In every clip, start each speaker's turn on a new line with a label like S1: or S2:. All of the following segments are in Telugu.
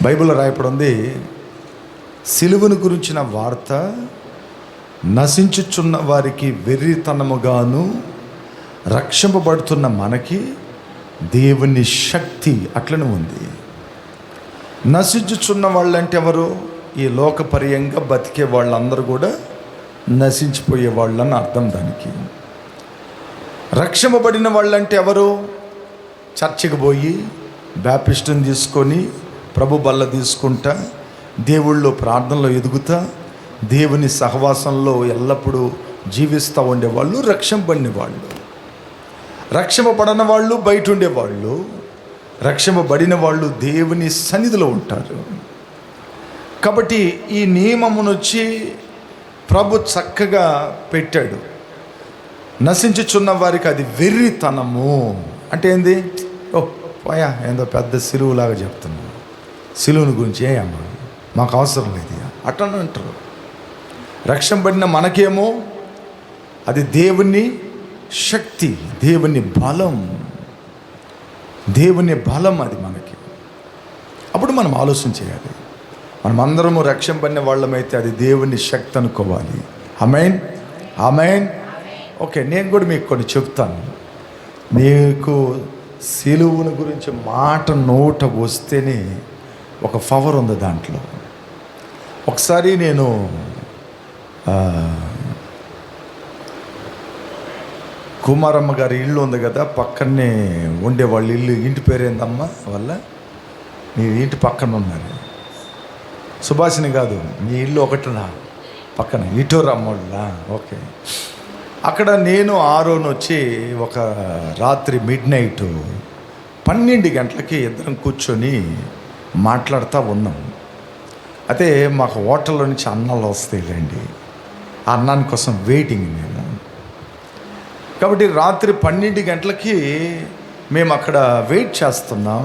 S1: బైబిల్లో రాయబడి ఉంది, సిలువను గురించిన వార్త నశించుచున్న వారికి వెర్రితనముగాను, రక్షింపబడుతున్న మనకి దేవుని శక్తి అట్లనే ఉంది. నశించుచున్న వాళ్ళంటే ఎవరు? ఈ లోకపర్యంగా బతికే వాళ్ళందరూ కూడా నశించిపోయే వాళ్ళని అర్థం. దానికి రక్షింపబడిన వాళ్ళంటే ఎవరు? చర్చికి పోయి బ్యాప్టిస్టుని తీసుకొని ప్రభు బల్ల తీసుకుంటా, దేవుళ్ళో ప్రార్థనలో ఎదుగుతా, దేవుని సహవాసంలో ఎల్లప్పుడూ జీవిస్తూ ఉండేవాళ్ళు రక్షింపబడిన వాళ్ళు. రక్షింపబడిన వాళ్ళు బయట ఉండేవాళ్ళు, రక్షింపబడిన వాళ్ళు దేవుని సన్నిధిలో ఉంటారు. కాబట్టి ఈ నియమమును వచ్చి ప్రభు చక్కగా పెట్టాడు. నశించుచున్న వారికి అది వెర్రితనము అంటే ఏంది? పోయా ఏందో పెద్ద సిలువులాగా చెప్తున్నాను, సిలువుని గురించి అమ్మా మాకు అవసరం లేదు అట్లా అంటారు. రక్షింపబడిన మనకేమో అది దేవుని శక్తి, దేవుని బలం, దేవుని బలం అది మనకి. అప్పుడు మనం ఆలోచన చేయాలి. మనం అందరము రక్షింపబడిన వాళ్ళమైతే అది దేవుని శక్తి అనుకోవాలి. ఆమేన్, ఆమేన్. ఓకే, నేను కూడా మీకు కొన్ని చెప్తాను. మీకు సిలువుని గురించి మాట నోట వస్తేనే ఒక పవర్ ఉంది దాంట్లో. ఒకసారి నేను కుమారమ్మ గారి ఇల్లు ఉంది కదా, పక్కనే ఉండే వాళ్ళ ఇల్లు, ఇంటి పేరేందమ్మా వాళ్ళ? మీ ఇంటి పక్కన ఉన్నారు. సుభాషిని కాదు, మీ ఇల్లు ఒకటినా పక్కన ఇటోరమ్మోళ్ళ. ఓకే, అక్కడ నేను ఆరోను వచ్చి ఒక రాత్రి మిడ్నైట్ 12 గంటలకి ఇద్దరం కూర్చొని మాట్లాడుతూ ఉన్నాం. అయితే మాకు హోటల్లో నుంచి అన్నాలు వస్తాయిలేండి, ఆ అన్నాని కోసం వెయిటింగ్ నేను. కాబట్టి రాత్రి 12 గంటలకి మేము అక్కడ వెయిట్ చేస్తున్నాం.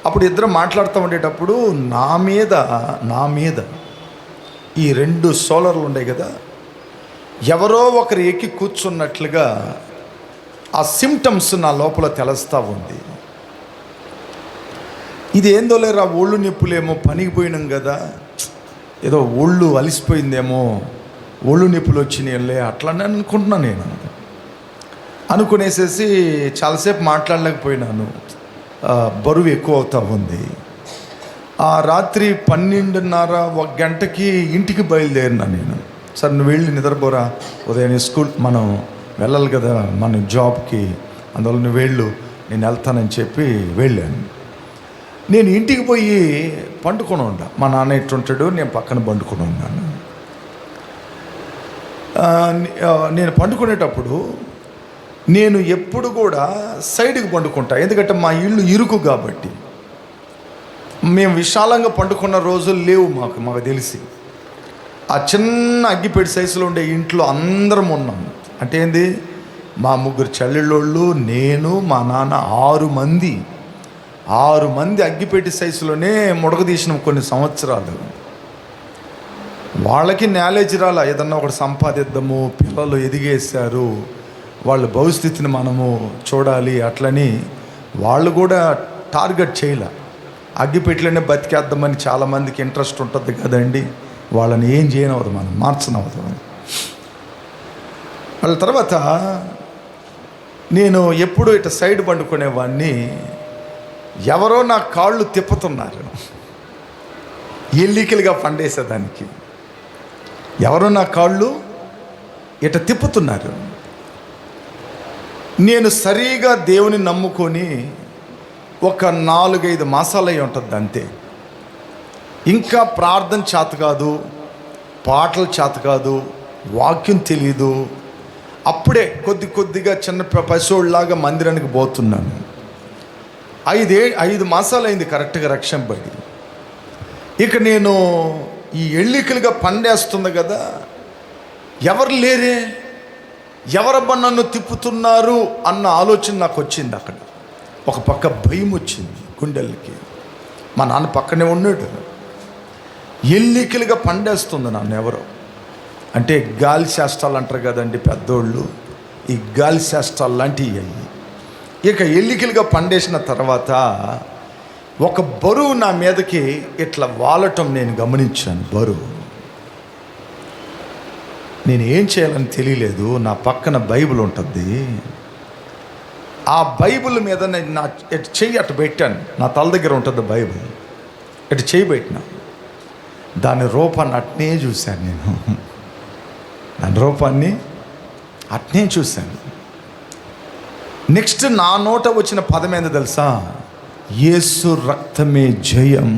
S1: అప్పుడు ఇద్దరం మాట్లాడుతూ ఉండేటప్పుడు నా మీద ఈ 2 సోలర్లు ఉన్నాయి కదా, ఎవరో ఒకరు ఎక్కి కూర్చున్నట్లుగా ఆ సిమ్టమ్స్ నా లోపల తెలుస్తూ ఉంది. ఇది ఏందో లేరా, ఒళ్ళు నొప్పులేమో, పనికి పోయినాం కదా, ఏదో ఒళ్ళు అలిసిపోయిందేమో, ఒళ్ళు నొప్పులు వచ్చినాయిలే అట్లా అనుకుంటున్నాను. నేను అనుకునేసేసి చాలాసేపు మాట్లాడలేకపోయినాను, బరువు ఎక్కువ అవుతూ ఉంది. ఆ రాత్రి 12:30 గంటకి ఇంటికి బయలుదేరినా నేను. సరే నువ్వు వెళ్ళి నిద్రపోరా, ఉదయం స్కూల్ మనం వెళ్ళాలి కదా మన జాబ్కి, అందువల్ల నువ్వు వెళ్ళు, నేను వెళ్తానని చెప్పి వెళ్ళాను. నేను ఇంటికి పోయి పండుకొని ఉండా, మా నాన్న ఎట్టుంటాడు, నేను పక్కన పండుకొని ఉన్నాను. నేను పండుకునేటప్పుడు నేను ఎప్పుడు కూడా సైడ్కి పండుకుంటా, ఎందుకంటే మా ఇల్లు ఇరుకు కాబట్టి. మేము విశాలంగా పండుకున్న రోజులు లేవు మాకు తెలిసి. ఆ చిన్న అగ్గిపెట్టి సైజులో ఉండే ఇంట్లో అందరం ఉన్నాం. అంటే ఏంది, మా 3 చెల్లెళ్ళోళ్ళు, నేను, మా నాన్న, 6 మంది అగ్గిపెట్టి సైజులోనే ముడకదీసినాం కొన్ని సంవత్సరాలు. వాళ్ళకి నాలెడ్జ్ రాలా, ఏదన్నా ఒకటి సంపాదిద్దాము, పిల్లలు ఎదిగేశారు, వాళ్ళ భవిష్యత్తుని మనము చూడాలి అట్లని వాళ్ళు కూడా టార్గెట్ చేయలే. అగ్గిపెట్లనే బతికేద్దామని చాలామందికి ఇంట్రెస్ట్ ఉంటుంది కదండి, వాళ్ళని ఏం చేయనవద్దు, మనం మార్చనవద్దు. వాళ్ళ తర్వాత నేను ఎప్పుడూ ఇట్లా సైడ్ పండుకునేవాడిని, ఎవరో నా కాళ్ళు తిప్పుతున్నారు, ఎల్లికలుగా పండేసేదానికి ఎవరో నా కాళ్ళు ఇట్లా తిప్పుతున్నారు. నేను సరిగా దేవుని నమ్ముకొని ఒక 4-5 మాసాలు అయి ఉంటుంది అంతే. ఇంకా ప్రార్థన చేత కాదు, పాటలు చేత కాదు, వాక్యం తెలీదు. అప్పుడే కొద్దిగా చిన్న పశువులాగా మందిరానికి పోతున్నాను. 5 మాసాలు అయింది కరెక్ట్గా రక్షింపబడి. ఇక నేను ఈ ఎళ్ళికలుగా పండేస్తుంది కదా, ఎవరు లేరే, ఎవరబ్బా నన్ను తిప్పుతున్నారు అన్న ఆలోచన నాకు వచ్చింది. అక్కడ ఒక పక్క భయం వచ్చింది గుండెలకి. మా నాన్న పక్కనే ఉన్నాడు. ఎల్లికలుగా పండేస్తుంది నన్ను ఎవరో. అంటే గాలి శాస్త్రాలు అంటారు కదండి పెద్దోళ్ళు, ఈ గాలి శాస్త్రాలు లాంటివి అయ్యి. ఇక ఎల్లికలుగా పండేసిన తర్వాత ఒక బరువు నా మీదకి ఇట్లా వాలటం నేను గమనించాను. బరువు నేను ఏం చేయాలని తెలియలేదు. నా పక్కన బైబిల్ ఉంటుంది. ఆ బైబిల్ మీద నేను నా ఇటు చెయ్యి అటు పెట్టాను. నా తల దగ్గర ఉంటుంది బైబిల్. ఇటు చెయ్యి పెట్టిన, దాని రూపాన్ని అట్నే చూశాను. నేను దాని రూపాన్ని అట్నే చూశాను. నెక్స్ట్ నా నోట వచ్చిన పదం ఏందో తెలుసా? యేసు రక్తమే జయం,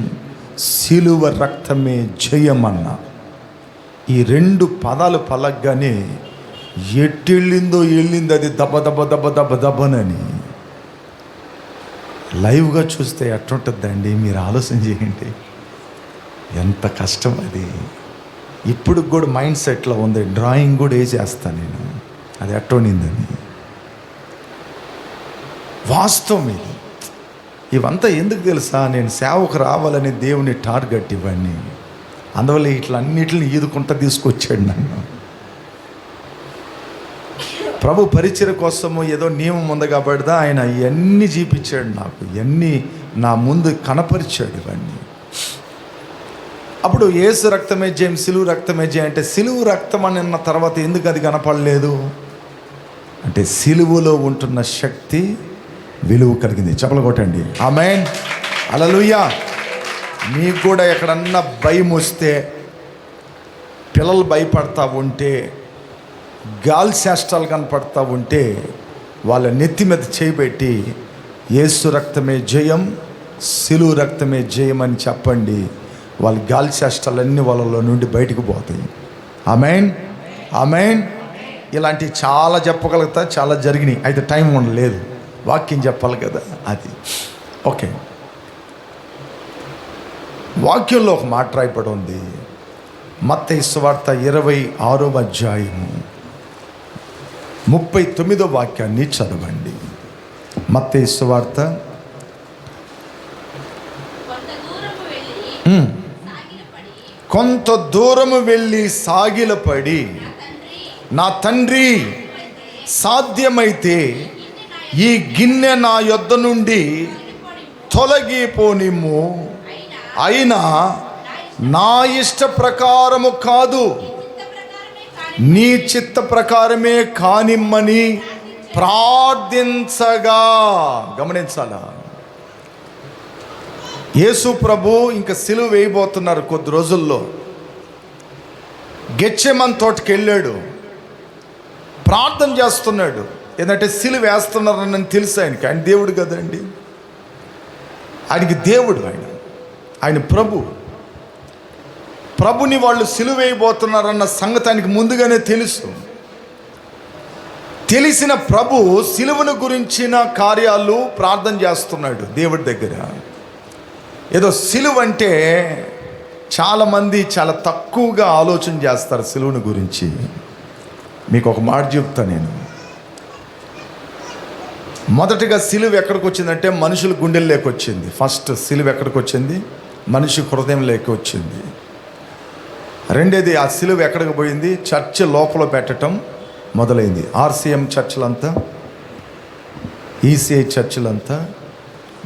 S1: సిలువ రక్తమే జయం అన్న. ఈ రెండు పదాలు పలగ్గానే ఎట్టెళ్ళిందో వెళ్ళింది అది దెబ్బ దెబ్బ దెబ్బ దెబ్బ దెబ్బనని. లైవ్గా చూస్తే ఎట్టుంటుందండి? మీరు ఆలోచన చేయండి. ఎంత కష్టం అది. ఇప్పుడు కూడా మైండ్ సెట్లో ఉంది. డ్రాయింగ్ కూడా వేసేస్తాను నేను, అది ఎట్టోనిందని. వాస్తవం ఇది. ఇవంతా ఎందుకు తెలుసా? నేను సేవకు రావాలని దేవుని టార్గెట్ ఇవన్నీ. అందువల్ల ఇట్లా అన్నిటిని ఈదుకుంటా తీసుకొచ్చాడు నన్ను. ప్రభు పరిచయ కోసము ఏదో నియమం ఉంది కాబట్టి ఆయన ఇవన్నీ చూపించాడు నాకు. ఇవన్నీ నా ముందు కనపరిచాడు ఇవన్నీ. అప్పుడు యేసు రక్తమే జయం, సిలువు రక్తమే జయం అంటే, సిలువు రక్తం అన్న తర్వాత ఎందుకు అది కనపడలేదు అంటే, సిలువులో ఉంటున్న శక్తి విలువ కలిగింది. చప్పలు కొట్టండి. ఆమేన్, హల్లెలూయా. మీకు కూడా ఎక్కడన్నా భయం వస్తే, పిల్లలు భయపడతా ఉంటే, గాలి శాస్త్రాలు కనపడతా ఉంటే, వాళ్ళ నెత్తి మీద చేయబెట్టి యేసు రక్తమే జయం, సిలువు రక్తమే జయం అని చెప్పండి. వాళ్ళ గాలి శాస్త్రాలన్నీ వాళ్ళలో నుండి బయటకు పోతాయి. ఆమేన్, ఆమేన్. ఇలాంటివి చాలా చెప్పగలుగుతా, చాలా జరిగినాయి. అయితే టైం ఉండలేదు, వాక్యం చెప్పాలి కదా అది. ఓకే, వాక్యంలో ఒక మాట రాయబడి ఉంది. మత్తయి సువార్త 26వ అధ్యాయము 39వ వాక్యాన్ని చదవండి. మత్తయి సువార్త కొంత దూరము వెళ్ళి సాగిలపడి, నా తండ్రి సాధ్యమైతే ఈ గిన్నె నా యొద్ద నుండి తొలగిపోనిమ్ము, అయినా నా ఇష్ట ప్రకారము కాదు నీ చిత్త ప్రకారమే కానిమ్మని ప్రార్థించగా. గమనించాలా, యేసు ప్రభు ఇంకా సిలువ వేయబోతున్నారు కొద్ది రోజుల్లో. గెత్సేమని తోటకి వెళ్ళాడు, ప్రార్థన చేస్తున్నాడు. ఏంటంటే సిలువ వేస్తున్నారని తెలుసు ఆయనకి. ఆయన దేవుడు కదండి, ఆయనకి దేవుడు. ఆయన ప్రభుని వాళ్ళు సిలువ వేయబోతున్నారన్న సంగతి ఆయనకి ముందుగానే తెలుసు. తెలిసిన ప్రభు సిలువను గురించిన కార్యాలు ప్రార్థన చేస్తున్నాడు దేవుడి దగ్గర. ఏదో సిలువ అంటే చాలామంది చాలా తక్కువగా ఆలోచన చేస్తారు సిలువను గురించి. మీకు ఒక మాట చెప్తా నేను. మొదటిగా సిలువ ఎక్కడికి వచ్చిందంటే మనుషుల గుండెల్లోకి వచ్చింది. ఫస్ట్ సిలువ ఎక్కడికి వచ్చింది? మనిషి హృదయంలోకి వచ్చింది. రెండేది, ఆ సిలువ ఎక్కడికి పోయింది? చర్చ్ లోపల పెట్టడం మొదలైంది. ఆర్సీఎం చర్చిలంతా, ఈసీఐ చర్చిలంతా,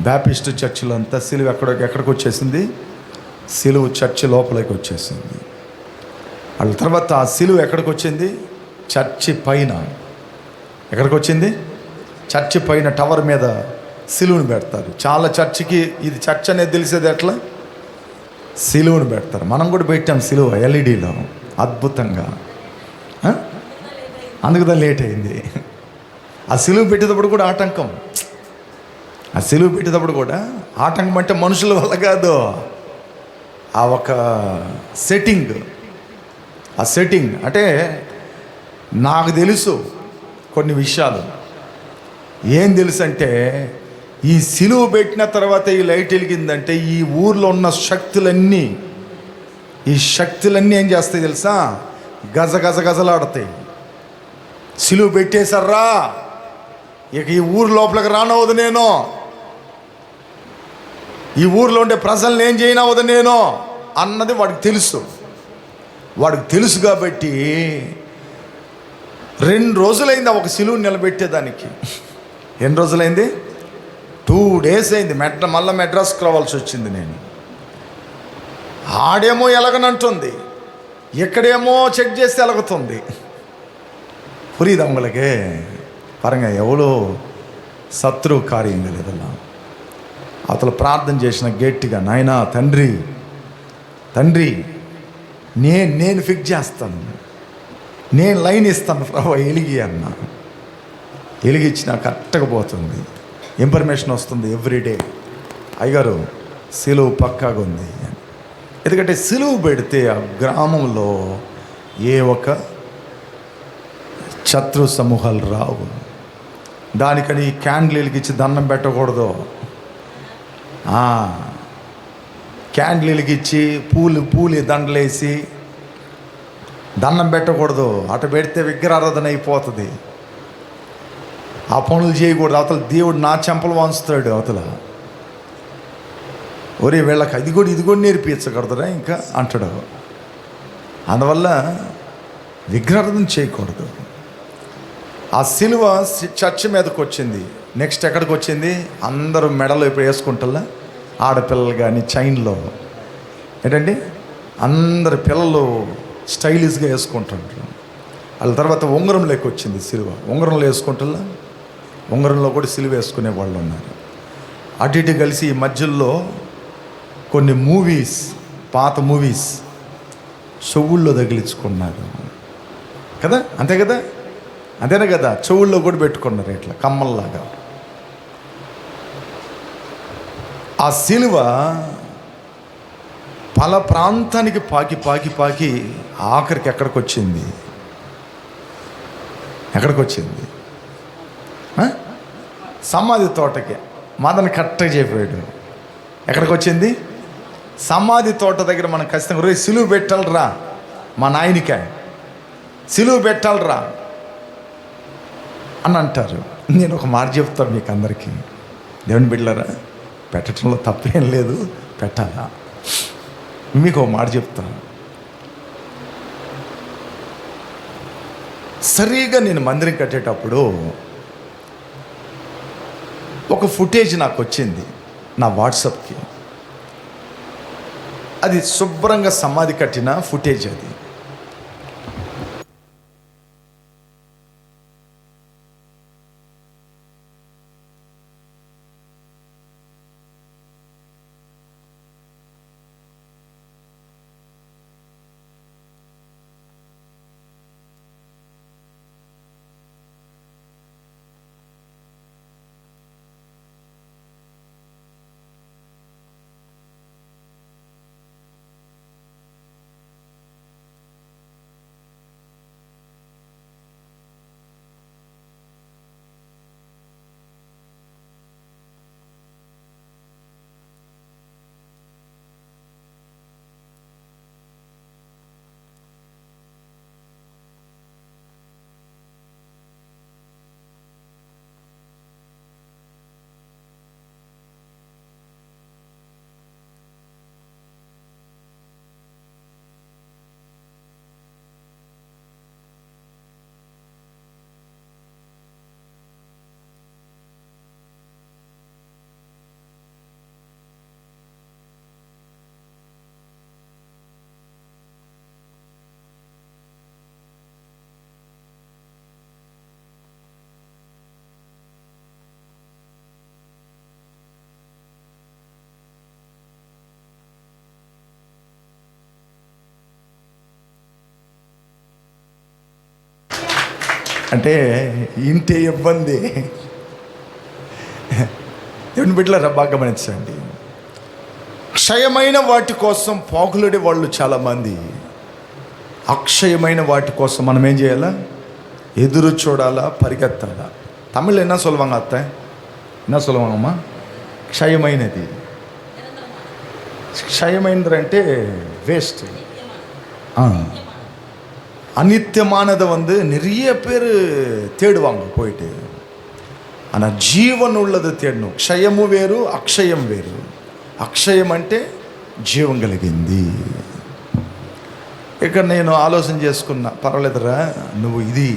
S1: బ్యాప్టిస్ట్ చర్చిలంతా సిలువ ఎక్కడికి వచ్చేసింది? సిలువ చర్చి లోపలికి వచ్చేసింది. వాళ్ళ తర్వాత ఆ సిలువ ఎక్కడికి వచ్చింది? చర్చి పైన. ఎక్కడికి వచ్చింది? చర్చి పైన టవర్ మీద సిలువను పెడతారు. చాలా చర్చికి ఇది చర్చ్ అనేది తెలిసేది ఎట్లా? సిలువను పెడతారు. మనం కూడా పెట్టాం సిలువ ఎల్ఈడిలో అద్భుతంగా. అందుకుదా లేట్ అయింది. ఆ సిలువ పెట్టేటప్పుడు కూడా ఆటంకం. ఆ సిలువ పెట్టేటప్పుడు కూడా ఆటంకం అంటే మనుషుల వల్ల కాదు, ఆ ఒక సెట్టింగ్. ఆ సెట్టింగ్ అంటే నాకు తెలుసు కొన్ని విషయాలు. ఏం తెలుసు అంటే, ఈ సిలువ పెట్టిన తర్వాత ఈ లైట్ వెలిగిందంటే ఈ ఊర్లో ఉన్న శక్తులన్నీ ఏం చేస్తాయి తెలుసా? గజ గజ గజలాడతాయి. సిలువ పెట్టేశారా, ఇక ఈ ఊరు లోపలికి రానవద్దు నేను, ఈ ఊర్లో ఉండే ప్రజల్ని ఏం చేయనవద్దు నేను అన్నది వాడికి తెలుసు. వాడికి తెలుసు కాబట్టి 2 రోజులైంది ఒక సిలువ నిలబెట్టేదానికి. ఎన్ని రోజులైంది? 2 days అయింది మళ్ళీ మెడ్రాస్కి రావాల్సి వచ్చింది. నేను ఆడేమో ఎలగనంటుంది, ఇక్కడేమో చెక్ చేస్తే ఎలగుతుంది. புரியுது உங்களுக்கு பாருங்க எவ்வளோ శత్రు కార్యం కలదల్లా. అతను ప్రార్థన చేసిన గట్టిగా, నాయనా తండ్రి నేను ఫిక్స్ చేస్తాను, నేను లైన్ ఇస్తాను ప్రభు, ఎలిగి అన్న. ఎలిగిచ్చిన కరెక్ట్గా పోతుంది, ఇన్ఫర్మేషన్ వస్తుంది ఎవ్రీడే. అయ్యగారు సిలువు పక్కాగా ఉంది. ఎందుకంటే సిలువు పెడితే ఆ గ్రామంలో ఏ ఒక శత్రు సమూహాలు రావు. దానికని క్యాండిల్ వెలిగించి దండం పెట్టకూడదు. క్యాండిల్ వెలిగించి పూలు దండలేసి దండం పెట్టకూడదు. అటు పెడితే విగ్రహారాధన అయిపోతుంది. ఆ పనులు చేయకూడదు. అవతల దేవుడు నా చెంపలు వంచుతాడు. అవతల ఒరే వీళ్ళకి ఇది కూడా నేర్పించకూడదురా ఇంకా అంటాడు. అందువల్ల విగ్రహారాధన చేయకూడదు. ఆ సిలువ చర్చ్ మీదకి వచ్చింది. నెక్స్ట్ ఎక్కడికి వచ్చింది? అందరూ మెడలో ఇప్పుడు వేసుకుంటా, ఆడపిల్లలు కానీ చైన్లో ఏంటండి అందరు పిల్లలు స్టైలిష్గా వేసుకుంటుంటారు. వాళ్ళ తర్వాత ఉంగరంలోకి వచ్చింది సిలువ. ఉంగరంలో వేసుకుంటా, ఉంగరంలో కూడా సిలువ వేసుకునే వాళ్ళు ఉన్నారు. అటు ఇటు కలిసి ఈ మధ్యలో కొన్ని మూవీస్, పాత మూవీస్ చెవుల్లో తగిలించుకున్నారు కదా, అంతేనా కదా, చెవుల్లో కూడా పెట్టుకున్నారు ఇట్లా కమ్మల్లాగా. ఆ సిలువ పల ప్రాంతానికి పాకి ఆఖరికి ఎక్కడికి వచ్చింది? సమాధి తోటకి. మదన కరెక్ట్గా చెప్పాడు. ఎక్కడికి వచ్చింది? సమాధి తోట దగ్గర. మనం ఖచ్చితంగా రోజు సిలువు పెట్టాలరా, మా నాయనికే సిలువు పెట్టాలరా అని అంటారు. నేను ఒక మాట చెప్తాను మీకు అందరికీ, దేవుని బిడ్డలారా, పెట్టడంలో తప్పేం లేదు, పెట్టాలా. మీకు ఒక మాట చెప్తాను. సరిగా నేను మందిరం కట్టేటప్పుడు ఒక ఫుటేజ్ నాకు వచ్చింది నా వాట్సాప్కి. అది శుభ్రంగా సమాధి కట్టిన ఫుటేజ్. అది అంటే ఇంటే ఇబ్బంది. దేవుని బిడ్డలారా, బాగా గమనించండి. క్షయమైన వాటి కోసం పోగులుడే వాళ్ళు చాలామంది. అక్షయమైన వాటి కోసం మనం ఏం చేయాలా? ఎదురు చూడాలా, పరిగెత్తాలా. తమిళ్ ఎన్నా సులభంగా అత్తాయి, ఎన్నా సులభంగమ్మా. క్షయమైనది, క్షయమైనది అంటే வேஸ்ட். அநித்தியமானதை நிறைய பேர் தேடுவாங்க போயிட்டு. ஆனால் జీవన్ உள்ளது தேடணும். క్షయము వేరు, అక్షయం వేరు. అక్షయం అంటే జీవం కలిగింది. ఇక్కడ నేను ఆలోచన చేసుకున్నా, పర్వాలేదురా, నువ్వు ఇది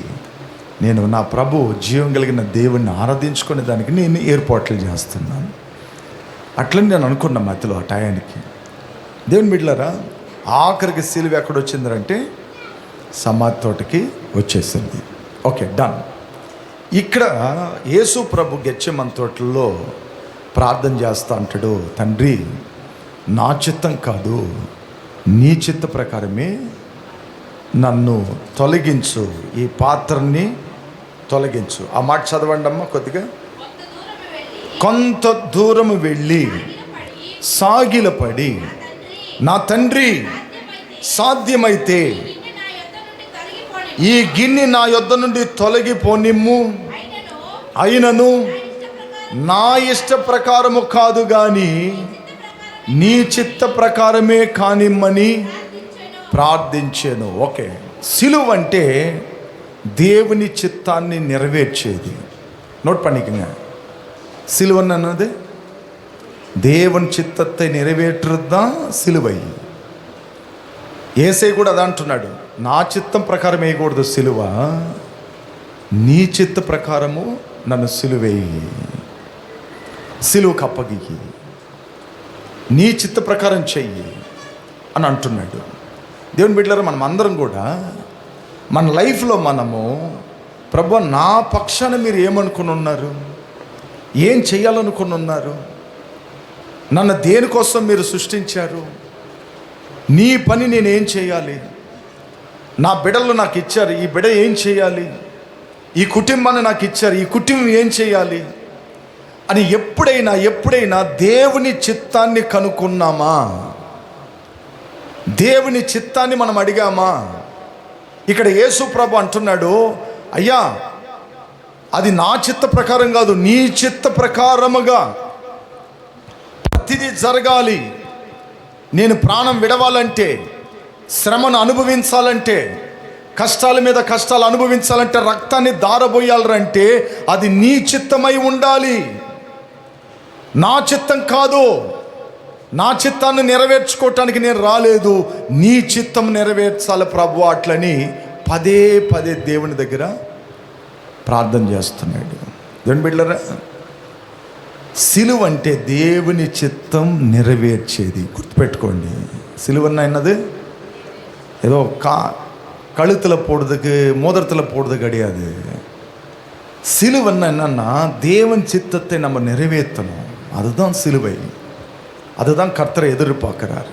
S1: నేను నా ప్రభు జీవం కలిగిన దేవుణ్ణి ఆరాధించుకునే దానికి నేను ఏర్పాట్లు చేస్తున్నాను. అట్లని నేను అనుకున్న మధ్యలో ఆ టయానికి. దేవుని బిడ్డలారా, ఆఖరికి సిలువ ఎక్కడ వచ్చిందంటే సమాధి తోటకి వచ్చేసింది. Okay, done. ఇక్కడ యేసు ప్రభు గెత్సేమనే తోటలో ప్రార్థన చేస్తా అంటాడు, తండ్రి నా చిత్తం కాదు నీ చిత్త ప్రకారమే నన్ను తొలగించు, ఈ పాత్రని తొలగించు. ఆ మాట చదవండి అమ్మ కొద్దిగా. కొంత దూరం వెళ్ళి సాగిలపడి, నా తండ్రి సాధ్యమైతే ఈ గిన్నె నా యొద్ద నుండి తొలగిపోనిమ్ము, అయినను నా ఇష్ట ప్రకారము కాదు గాని నీ చిత్త ప్రకారమే కానిమ్మని ప్రార్థించాను. ఓకే, సిలువ అంటే దేవుని చిత్తాన్ని నెరవేర్చేది. నోట్ పనికింగా సిలువ అన్నది దేవుని చిత్తத்தை நிறைவேற்றுதான் సిలువై. యేసయ్య కూడా అదే అంటున్నాడు, నా చిత్తం ప్రకారం వేయకూడదు సిలువ, నీ చిత్త ప్రకారము నన్ను సిలువేయి, సిలువకు అప్పగియ్యి, నీ చిత్త ప్రకారం చెయ్యి అని అంటున్నాడు. దేవుని బిడ్డలారా, మనం అందరం కూడా మన లైఫ్లో మనము ప్రభు నా పక్షాన మీరు ఏమనుకుని ఉన్నారు, ఏం చేయాలనుకుని ఉన్నారు, నన్ను దేనికోసం మీరు సృష్టించారు, నీ పని నేనేం చేయాలి, నా బిడ్డలు నాకు ఇచ్చారు, ఈ బిడ్డ ఏం చేయాలి, ఈ కుటుంబాన్ని నాకు ఇచ్చారు, ఈ కుటుంబం ఏం చేయాలి అని ఎప్పుడైనా దేవుని చిత్తాన్ని కనుక్కున్నామా, దేవుని చిత్తాన్ని మనం అడిగామా? ఇక్కడ యేసు ప్రభు అంటున్నాడు, అయ్యా అది నా చిత్త ప్రకారం కాదు, నీ చిత్త ప్రకారముగా ప్రతిదీ జరగాలి. నేను ప్రాణం విడవాలంటే, శ్రమను అనుభవించాలంటే, కష్టాల మీద కష్టాలు అనుభవించాలంటే, రక్తాన్ని దారబోయాలంటే అది నీ చిత్తమై ఉండాలి, నా చిత్తం కాదు. నా చిత్తాన్ని నెరవేర్చుకోవటానికి నేను రాలేదు, నీ చిత్తం నెరవేర్చాలి ప్రభు. అట్లని పదే పదే దేవుని దగ్గర ప్రార్థన చేస్తున్నాడు. దేవుని బిడ్డలారా, సిలువ అంటే దేవుని చిత్తం నెరవేర్చేది. గుర్తుపెట్టుకోండి, సిలువన్న అన్నది ఏదో కழுத்தில் போடுறதுக்கு மோதிரத்தில் போடுறது கிடையாது. சிலுவன்னா என்னன்னா தேவன் சித்தத்தை நம்ம நிறைவேற்றணும், அதுதான் சிலுவை, அதுதான் கர்த்தரை எதிர்பார்க்கிறார்.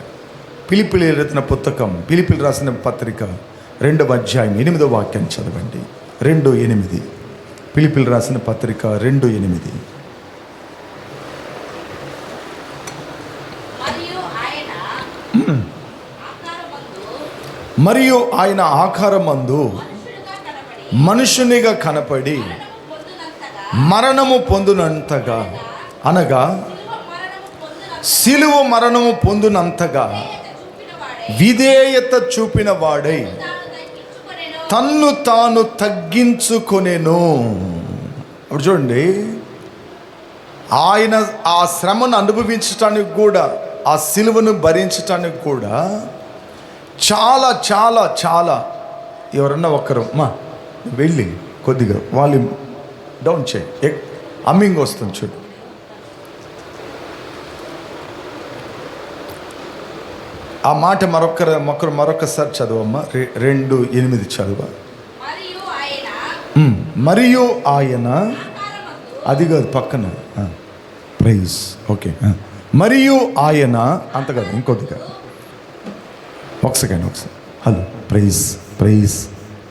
S1: పిలిపిలి எழுதின పుస్తకం, పిలిపిలి రాసిన పత్రిక 2వ అధ్యాయం 8వ వాక్యం చదవండి. 2:8. పిలిపిలి రాసిన పత్రిక 2:8. మరియు ఆయన ఆకారమందు మనుషునిగా కనపడి మరణము పొందునంతగా, అనగా సిలువ మరణము పొందునంతగా విధేయత చూపిన వాడై తన్ను తాను తగ్గించుకొనెను. అప్పుడు చూడండి, ఆయన ఆ శ్రమను అనుభవించటానికి కూడా, ఆ సిలువను భరించటానికి కూడా చాలా చాలా చాలా, ఎవరన్నా ఒక్కరు మా వెళ్ళి కొద్దిగా వాల్యూమ్ డౌన్ చేయి, అమ్మింగ్ వస్తుంది చూడు. ఆ మాట మరొకసారి చదవమ్మా. 2:8 చదువ. మరియు ఆయన, అది కాదు పక్కన, ప్రైజ్. ఓకే, మరియు ఆయన అంత కాదు, ఇంకొద్దిగా ఒక second. Hello, praise praise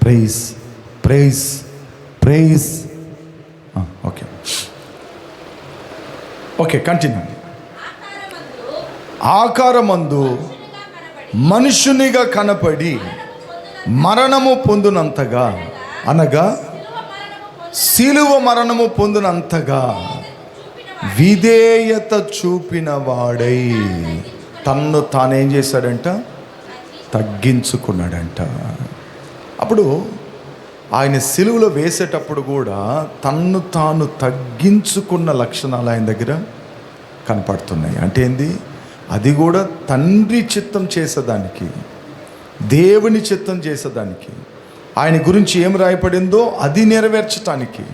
S1: praise praise praise. Okay okay, continue. ఆకారమందు మనుషునిగా కనపడి మరణము పొందునంతగా, అనగా సిలువ మరణము పొందునంతగా విధేయత చూపిన వాడై తన్ను తానేం చేశాడంట, తగ్గించుకున్నాడంట. అప్పుడు ఆయన సిలువలో వేసేటప్పుడు కూడా తన్ను తాను తగ్గించుకున్న లక్షణాలు ఆయన దగ్గర కనపడుతున్నాయి. అంటే ఏంది? అది కూడా తండ్రి చిత్తం చేసేదానికి, దేవుని చిత్తం చేసేదానికి, ఆయన గురించి ఏం రాయబడిందో అది నెరవేర్చటానికి,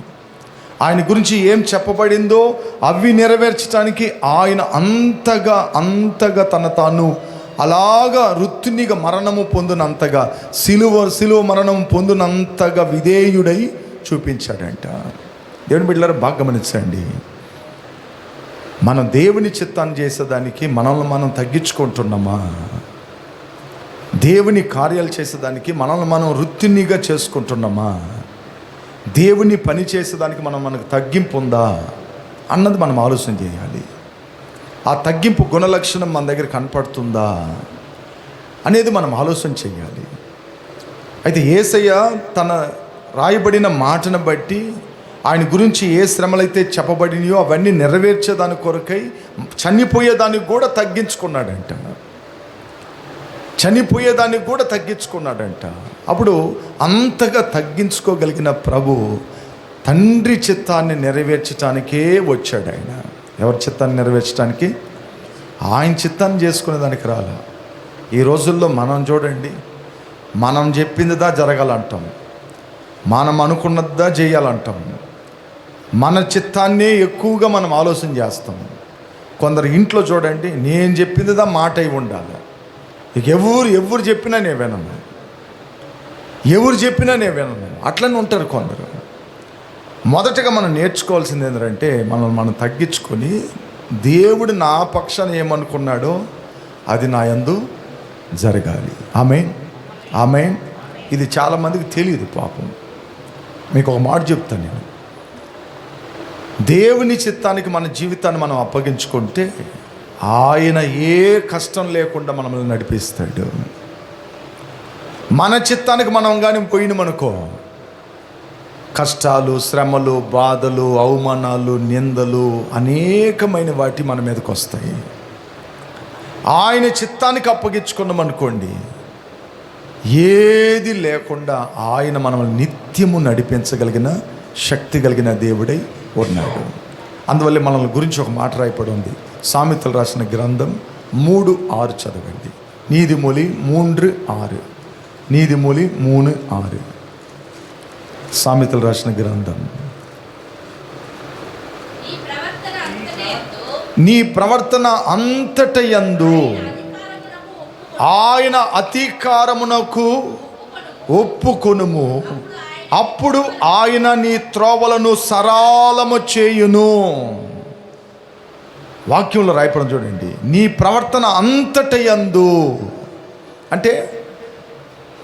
S1: ఆయన గురించి ఏం చెప్పబడిందో అవి నెరవేర్చడానికి ఆయన అంతగా తన తాను అలాగా వృత్తినిగా మరణము పొందినంతగా, సిలువ మరణం పొందినంతగా విధేయుడై చూపించాడంట. దేవుని బిడ్డలారా బాగా గమనించండి. మనం దేవుని చిత్తాన్ని చేసేదానికి మనల్ని మనం తగ్గించుకుంటున్నామా? దేవుని కార్యాలు చేసేదానికి మనల్ని మనం వృత్తినిగా చేసుకుంటున్నామా? దేవుని పని చేసేదానికి మనకు తగ్గింపు ఉందా అన్నది మనం ఆలోచన చేయాలి. ఆ తగ్గింపు గుణలక్షణం మన దగ్గర కనపడుతుందా అనేది మనం ఆలోచన చేయాలి. అయితే యేసయ్య తన రాయబడిన మాటను బట్టి ఆయన గురించి ఏ శ్రమలైతే చెప్పబడినాయో అవన్నీ నెరవేర్చేదాని కొరకై చనిపోయేదానికి కూడా తగ్గించుకున్నాడంట. అప్పుడు అంతగా తగ్గించుకోగలిగిన ప్రభు తండ్రి చిత్తాన్ని నెరవేర్చడానికే వచ్చాడు. ఆయన ఎవరి చిత్తాన్ని నెరవేర్చడానికి? ఆయన చిత్తాన్ని చేసుకునే దానికి రాలా. ఈ రోజుల్లో మనం చూడండి, మనం చెప్పిందిదా జరగాలంటాం, మనం అనుకున్నదా చేయాలంటాం, మన చిత్తాన్నే ఎక్కువగా మనం ఆలోచన చేస్తాం. కొందరు ఇంట్లో చూడండి, నేను చెప్పిందిదా మాట అయి ఉండాలి, ఇక ఎవరు చెప్పినా నేను వినను, అట్లనే ఉంటారు కొందరు. మొదటగా మనం నేర్చుకోవాల్సింది ఏంటంటే, మనం తగ్గించుకొని దేవుడు నా పక్షాన ఏమనుకున్నాడో అది నా యందు జరగాలి. ఆమేన్. ఇది చాలామందికి తెలియదు పాపం. మీకు ఒక మాట చెప్తాను నేను. దేవుని చిత్తానికి మన జీవితాన్ని మనం అప్పగించుకుంటే ఆయన ఏ కష్టం లేకుండా మనల్ని నడిపిస్తాడు. మన చిత్తానికి మనం కానీ పోయినమనుకో, కష్టాలు, శ్రమలు, బాధలు, అవమానాలు, నిందలు అనేకమైన వాటి మన మీదకి వస్తాయి. ఆయన చిత్తానికి అప్పగించుకున్నాం అనుకోండి, ఏది లేకుండా ఆయన మనల్ని నిత్యము నడిపించగలిగిన శక్తి కలిగిన దేవుడై ఉన్నాడు. అందువల్ల మనల్ని గురించి ఒక మాట రాయబడి ఉంది. సామెతలు రాసిన గ్రంథం 3:6 చదవండి. నీతిమొలి 3:6. నీతిమొలి 3:6. సామెతలు రాసిన గ్రంథం. నీ ప్రవర్తన అంతటయందు ఆయన అధికారమునకు ఒప్పుకొనుము, అప్పుడు ఆయన నీ త్రోవలను సరళము చేయును. వాక్యంలో రాయపడం చూడండి. నీ ప్రవర్తన అంతటయందు అంటే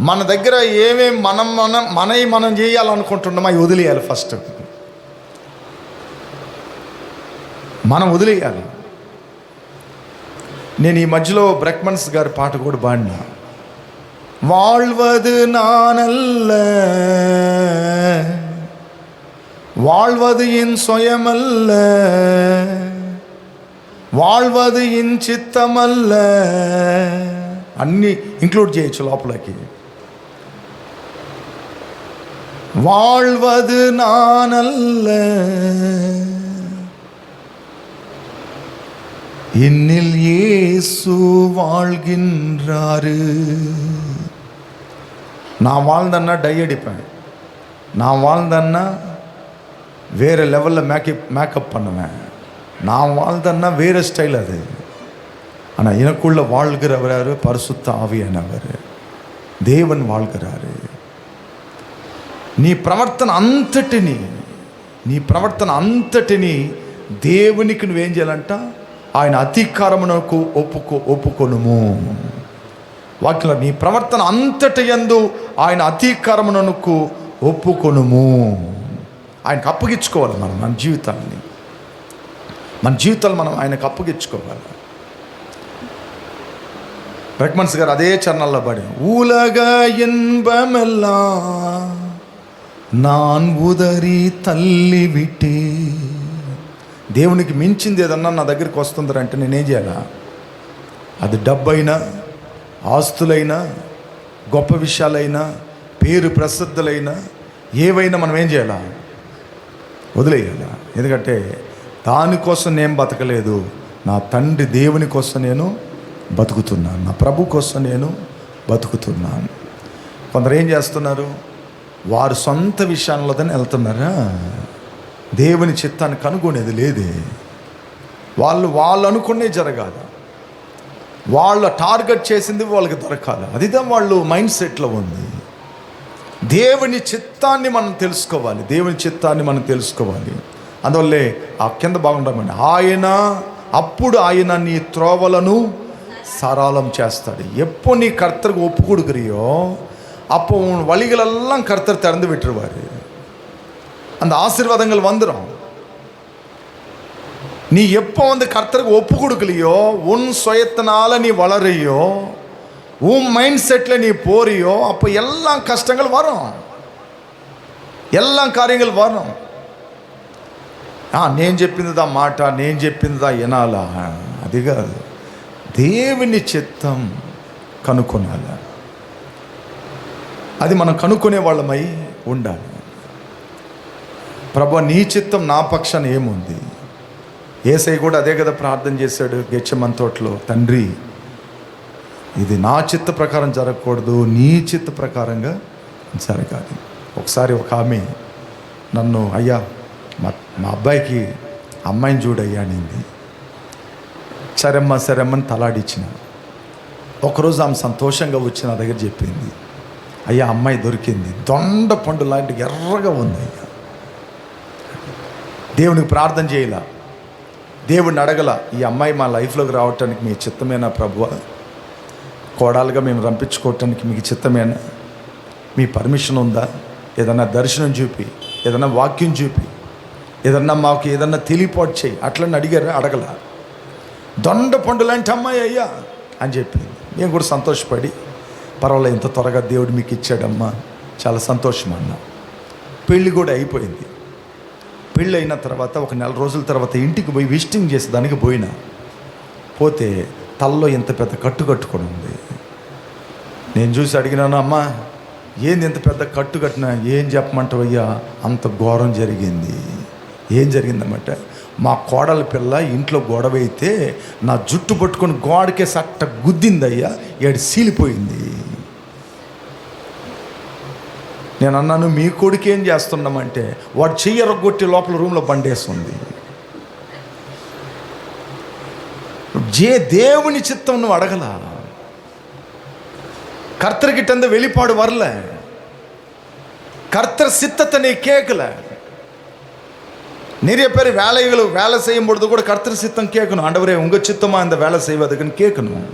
S1: మన దగ్గర ఏమేమి మనం చేయాలనుకుంటున్నామో అవి వదిలేయాలి. ఫస్ట్ మనం వదిలేయాలి. నేను ఈ మధ్యలో బ్రెక్మన్స్ గారి పాట కూడా పాడినా. வாழ்வது நானல்ல, வாழ்வது என் சுயமல்ல, வாழ்வது என் చిత్తమల్ల. అన్నీ ఇంక్లూడ్ చేయొచ్చు లోపలికి. வாழ்வது நானல்ல, என்னில் இயேசு வாழ்கின்றாரு. நான் வாழ்ந்தேன்னா டை அடிப்பேன், நான் வாழ்ந்தேன்னா வேறு லெவலில் மேக்கப் பண்ணுவேன், நான் வாழ்ந்தேன்னா வேறு ஸ்டைல் அது. ஆனால் எனக்குள்ள வாழ்கிறவர் பரிசுத்த ஆவியானவர், தேவன் வாழ்கிறாரு. నీ ప్రవర్తన అంతటిని దేవునికి నువ్వేం చేయాలంట? ఆయన అధికారమునకు ఒప్పుకొనుము. వాక్యంలో నీ ప్రవర్తన అంతటి యందు ఆయన అధికారమునకు ఒప్పుకొనుము. ఆయనకు అప్పగించుకోవాలి. మన జీవితాలు మనం ఆయనకు అప్పగించుకోవాలి. బ్రెక్మన్స్ గారు అదే చరణాల్లో పాడి, ఉలగ ఇన్బమెల్లాం நான் உதறி తల్లి విటే. దేవునికి మించింది ఏదన్నా నా దగ్గరికి వస్తుందంటే నేనేం చేయాలా? అది డబ్బైనా, ఆస్తులైనా, గొప్ప విషయాలైనా, పేరు ప్రసిద్ధులైనా, ఏవైనా మనం ఏం చేయాలా? వదిలేయాలా. ఎందుకంటే దానికోసం నేను బతకలేదు, నా తండ్రి దేవుని కోసం నేను బతుకుతున్నాను, నా ప్రభు కోసం నేను బతుకుతున్నాను. కొందరు ఏం చేస్తున్నారు? వారు సొంత విషయాల్లోనే వెళ్తున్నారా? దేవుని చిత్తాన్ని కనుగొనేది లేదే. వాళ్ళు అనుకునే జరగాలి, వాళ్ళ టార్గెట్ చేసింది వాళ్ళకి దొరకాలి. అదిదా వాళ్ళు మైండ్ సెట్లో ఉంది. దేవుని చిత్తాన్ని మనం తెలుసుకోవాలి, దేవుని చిత్తాన్ని మనం తెలుసుకోవాలి. అందువల్లే ఆ కింద బాగుండమండి, అప్పుడు ఆయన నీ త్రోవలను సరళం చేస్తాడు. ఎప్పుడు நீ கர்த்தருக்கு ஒப்பு கொடுக்குறியோ அப்போ உன் வழிகளெல்லாம் கர்த்தர் திறந்து விட்டுருவார். அந்த ஆசீர்வாதங்கள் வந்துடும். நீ எப்போ கர்த்தருக்கு ஒப்பு கொடுக்கலையோ, உன் சுயத்தினால நீ வளரையோ, உன் மைண்ட் செட்டில் நீ போறியோ, அப்போ எல்லா கஷ்டங்கள் வரும், எல்லா కార్యங்கள் వரும். నేను చెప్పిందిదా మాట, నేను చెప్పిందిదా వినాలా, అది కాదు. దేవుని చిత్తం కనుక్కొనాలి. అది మనం కనుక్కునే వాళ్ళమై ఉండాలి. ప్రభువా నీ చిత్తం నా పక్షాన ఏముంది? యేసయ్య కూడా అదే కదా ప్రార్థన చేశాడు గెత్సేమనే తోటలో, తండ్రి ఇది నా చిత్త ప్రకారం జరగకూడదు, నీ చిత్త ప్రకారంగా జరగాలి. ఒకసారి ఒక ఆమె నన్ను, అయ్యా మా అబ్బాయికి అమ్మాయిని చూడయ్యా అనింది. సరేమ్మని తలాడిచ్చిన. ఒకరోజు ఆమె సంతోషంగా వచ్చి నా దగ్గర చెప్పింది, అయ్యా అమ్మాయి దొరికింది, దొండ పండు లాంటి ఎర్రగా ఉంది అయ్యా. దేవునికి ప్రార్థన చేయాల, దేవుడిని అడగల, ఈ అమ్మాయి మా లైఫ్లోకి రావటానికి మీ చిత్తమేనా ప్రభువా? కోడాలుగా మేము రంపించుకోవటానికి మీకు చిత్తమేనా? మీ పర్మిషన్ ఉందా? ఏదన్నా దర్శనం చూపి, ఏదన్నా వాక్యం చూపి, ఏదన్నా మాకు ఏదన్నా తెలియపాటు చేయి, అట్లని అడగల. దొండ పండు లాంటి అమ్మాయి అయ్యా అని చెప్పింది. నేను కూడా సంతోషపడి, పర్వాలేదు ఇంత త్వరగా దేవుడు మీకు ఇచ్చాడమ్మా, చాలా సంతోషం అన్నా. పెళ్ళి కూడా అయిపోయింది. పెళ్ళి అయిన తర్వాత ఒక 4 రోజుల తర్వాత ఇంటికి పోయి విజిటింగ్ చేసేదానికి పోతే తలలో ఇంత పెద్ద కట్టు కట్టుకొని ఉంది. నేను చూసి అడిగినాను, అమ్మా ఏంది ఇంత పెద్ద కట్టు కట్టినా? ఏం చెప్పమంటావయ్యా, అంత ఘోరం జరిగింది. ఏం జరిగిందన్నమాట, మా కోడల పిల్ల ఇంట్లో గొడవ అయితే నా జుట్టు పట్టుకొని గోడకే సట్ట గుద్దిందయ్యా, ఏడు సీలిపోయింది. నేను అన్నాను, మీ కొడుకు ఏం చేస్తున్నామంటే, వాడు చెయ్యరగొట్టి లోపల రూమ్లో బండేస్తుంది. దేవుని చిత్తం నువ్వు అడగల, கர்த்தர்கிட்ட வெளிப்பாடு வரல, கர்த்தர் சித்தத்தை நீ கேட்கல. நிறைய பேர் வேலை செய்யும் பொழுது கூட கர்த்தர் சித்தம் கேட்கணும். ஆண்டவரே உங்க சித்தமா இந்த வேலை செய்வதுக்குன்னு கேட்கணும்.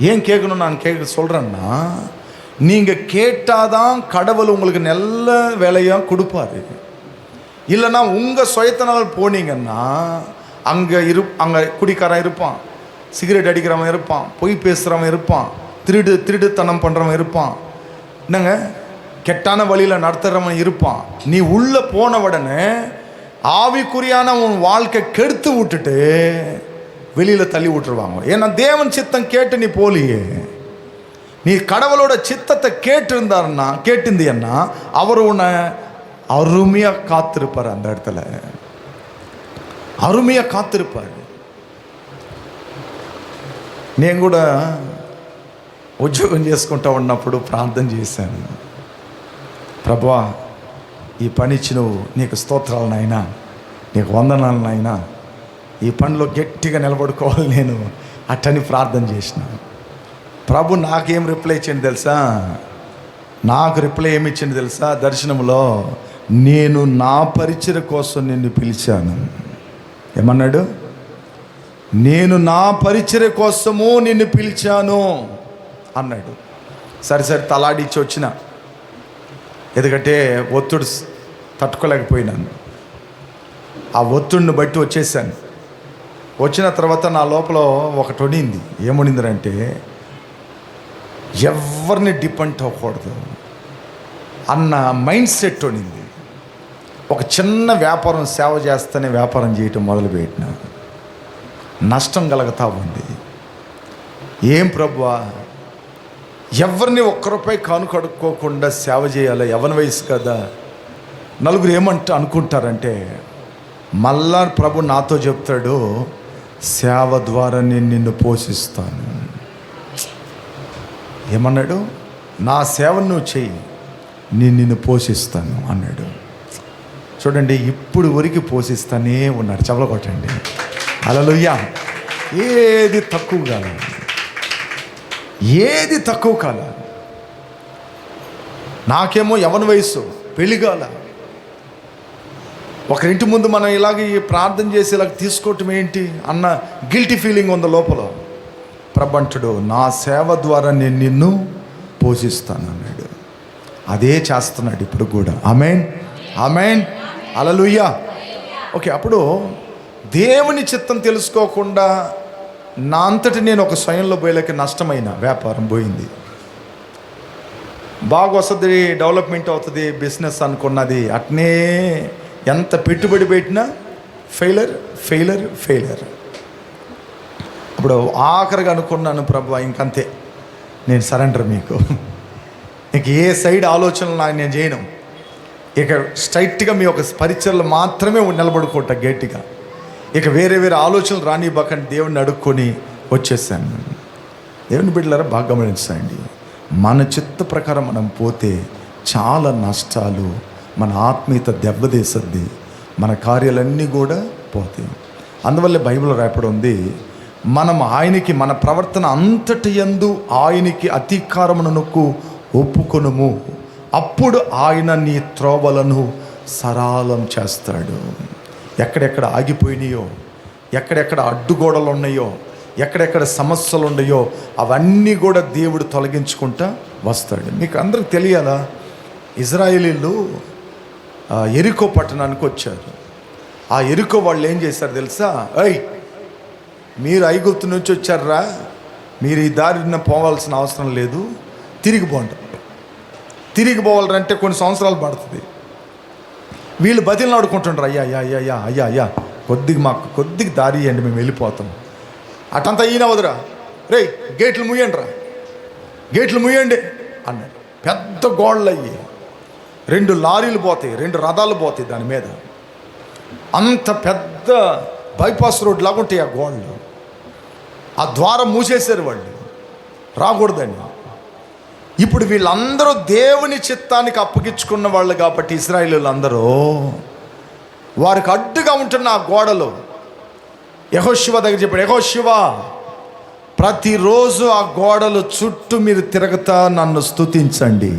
S1: ஏன் கேட்கணும் நான் சொல்றேன்னா, நீங்க கேட்டாதான் கடவுள் உங்களுக்கு நல்ல வேலையா கொடுப்பாரு. இல்லைன்னா உங்க சுயத்தினால் போனீங்கன்னா அங்க குடிக்காரன் இருப்பான், சிகரெட் அடிக்கிறவன் இருப்பான், பொய் பேசுறவன் இருப்பான், திருடுத்தனம் பண்ணுறவன் இருப்பான், என்னங்க கெட்டான வழியில் நடத்துகிறவன் இருப்பான். நீ உள்ளே போன உடனே ஆவிக்குரியான உன் வாழ்க்கை கெடுத்து விட்டுட்டு வெளியில் தள்ளி விட்டுருவாங்க. ஏன்னா தேவன் சித்தம் கேட்டு நீ போலியே. நீ கடவுளோட சித்தத்தை கேட்டிருந்தீன்னா அவர் உன்னை அருமையாக காத்திருப்பார். அந்த இடத்துல அருமையாக காத்திருப்பார். నేను కూడా ఉద్యోగం చేసుకుంటూ ఉన్నప్పుడు ప్రార్థన చేశాను, ప్రభువా ఈ పని ఇచ్చి నువ్వు, నీకు స్తోత్రాలు నాయనా, నీకు వందనాలు నాయనా, ఈ పనిలో గట్టిగా నిలబడుకోవాలి నేను అట్టని ప్రార్థన చేసిన. ప్రభు నాకేం రిప్లై ఇచ్చింది తెలుసా? నాకు రిప్లై ఏమి ఇచ్చింది తెలుసా? దర్శనంలో, నేను నా పరిచర్య కోసం నిన్ను పిలిచాను. ఏమన్నాడు? నేను నా పరిచర్య కోసము నిన్ను పిలిచాను అన్నాడు. సరే తలాడిచ్చి వచ్చిన, ఎందుకంటే ఒత్తిడి తట్టుకోలేకపోయినాను. ఆ ఒత్తిడిని బట్టి వచ్చేసాను. వచ్చిన తర్వాత నా లోపల ఒకటి ఉండింది. ఏముండిందంటే, ఎవరిని డిపెండ్ అవ్వకూడదు అన్న మైండ్ సెట్ ఉండింది. ఒక చిన్న వ్యాపారం సేవ చేస్తేనే వ్యాపారం చేయటం మొదలుపెట్టిన, నష్టం కలుగుతూ ఉంది. ఏం ప్రభువా, ఎవరిని ఒక్క రూపాయి కానుకడుక్కోకుండా సేవ చేయాలి, యవ్వన వయసు కదా. నలుగురు అనుకుంటారంటే, మళ్ళా ప్రభు నాతో చెప్తాడు, సేవ ద్వారా నేను నిన్ను పోషిస్తాను. ఏమన్నాడు? నా సేవను నువ్వు చెయ్యి, నేను నిన్ను పోషిస్తాను అన్నాడు. చూడండి, ఇప్పుడు వరకు పోషిస్తానే ఉన్నాడు. చెవల కొట్టండి. హల్లెలూయా. ఏది తక్కువ కాల, ఏది తక్కువ కాల. నాకేమో యవ్వన వయసు, పెళ్ళిగాల. ఒకరింటి ముందు మనం ఇలాగ ప్రార్థన చేసి ఇలాగ తీసుకోవటం ఏంటి అన్న గిల్టీ ఫీలింగ్ ఉంది లోపల. ప్రబంటుడు, నా సేవ ద్వారా నేను నిన్ను పోషిస్తాను అన్నాడు. అదే చేస్తున్నాడు ఇప్పుడు కూడా. ఆమేన్, ఆమేన్, హల్లెలూయా. ఓకే, అప్పుడు దేవుని చిత్తం తెలుసుకోకుండా నా అంతటి నేను ఒక స్వయంలో పోయేలాకి నష్టమైన వ్యాపారం పోయింది. బాగా వస్తుంది, డెవలప్మెంట్ అవుతుంది బిజినెస్ అనుకున్నది, అట్నే ఎంత పెట్టుబడి పెట్టినా ఫెయిలర్ ఫెయిలర్ ఫెయిలర్. ఇప్పుడు ఆఖరిగా అనుకున్నాను, ప్రభు ఇంకంతే, నేను సరెండర్ మీకు. ఇంక ఏ సైడ్ ఆలోచనలు నాకు నేను చేయను. ఇక స్ట్రైట్గా మీ యొక్క పరిచయలు మాత్రమే నిలబడుకుంటా గట్టిగా. ఇక వేరే వేరే ఆలోచనలు రానివ్వకండి దేవుడిని అడుక్కొని వచ్చేసాను. దేవుని బిడ్డలారా బాగా గమనించండి, మన చిత్త ప్రకారం మనం పోతే చాలా నష్టాలు, మన ఆత్మీయత దెబ్బతీస్తుంది, మన కార్యాలన్నీ కూడా పోతాయి. అందువల్లే బైబిల్ రాయపడి ఉంది, మనం ఆయనకి మన ప్రవర్తన అంతటి యందు ఆయనకి అధికారమునకు ఒప్పుకొనుము, అప్పుడు ఆయన నీ త్రోవలను సరళం చేస్తాడు. ఎక్కడెక్కడ ఆగిపోయినాయో, ఎక్కడెక్కడ అడ్డుగోడలు ఉన్నాయో, ఎక్కడెక్కడ సమస్యలు ఉన్నాయో అవన్నీ కూడా దేవుడు తొలగించుకుంటా వస్తాడు. మీకు అందరికి తెలియాలా, ఇజ్రాయేలీలు ఎరికో పట్టణానికి వచ్చారు. ఆ ఎరికో వాళ్ళు ఏం చేశారు తెలుసా? మీరు ఐగుప్తు నుంచి వచ్చారా, మీరు ఈ దారిన పోవాల్సిన అవసరం లేదు, తిరిగి పోండి. తిరిగి పోవాలంటే కొన్ని సంవత్సరాలు పడుతుంది. వీళ్ళు బతిలు ఆడుకుంటుంటారు, అయ్యా అయ్యా అయ్యా అయ్యా అయ్యా కొద్దిగా మాకు కొద్దిగా దారి ఇవ్వండి, మేము వెళ్ళిపోతాం. అటంతా ఈయన వదరా, రే గేట్లు ముయ్యండి రా, గేట్లు ముయ్యండి అన్నాడు. పెద్ద గోడలు అయ్యి 2 లారీలు పోతాయి, 2 రథాలు పోతాయి దాని మీద. అంత పెద్ద బైపాస్ రోడ్ లాగా ఉంటాయి ఆ గోడలు. ఆ ద్వారం మూసేశారు వాళ్ళు, రాకూడదని. ఇప్పుడు వీళ్ళందరూ దేవుని చిత్తానికి అప్పగించుకున్న వాళ్ళు కాబట్టి ఇశ్రాయేలీయులు అందరూ వారికి అడ్డుగా ఉంటున్న ఆ గోడలు యెహోషువ దగ్గర చెప్పాడు, యెహోషువ ప్రతిరోజు ఆ గోడలు చుట్టూ మీరు తిరగతా నన్ను స్తుతించండి,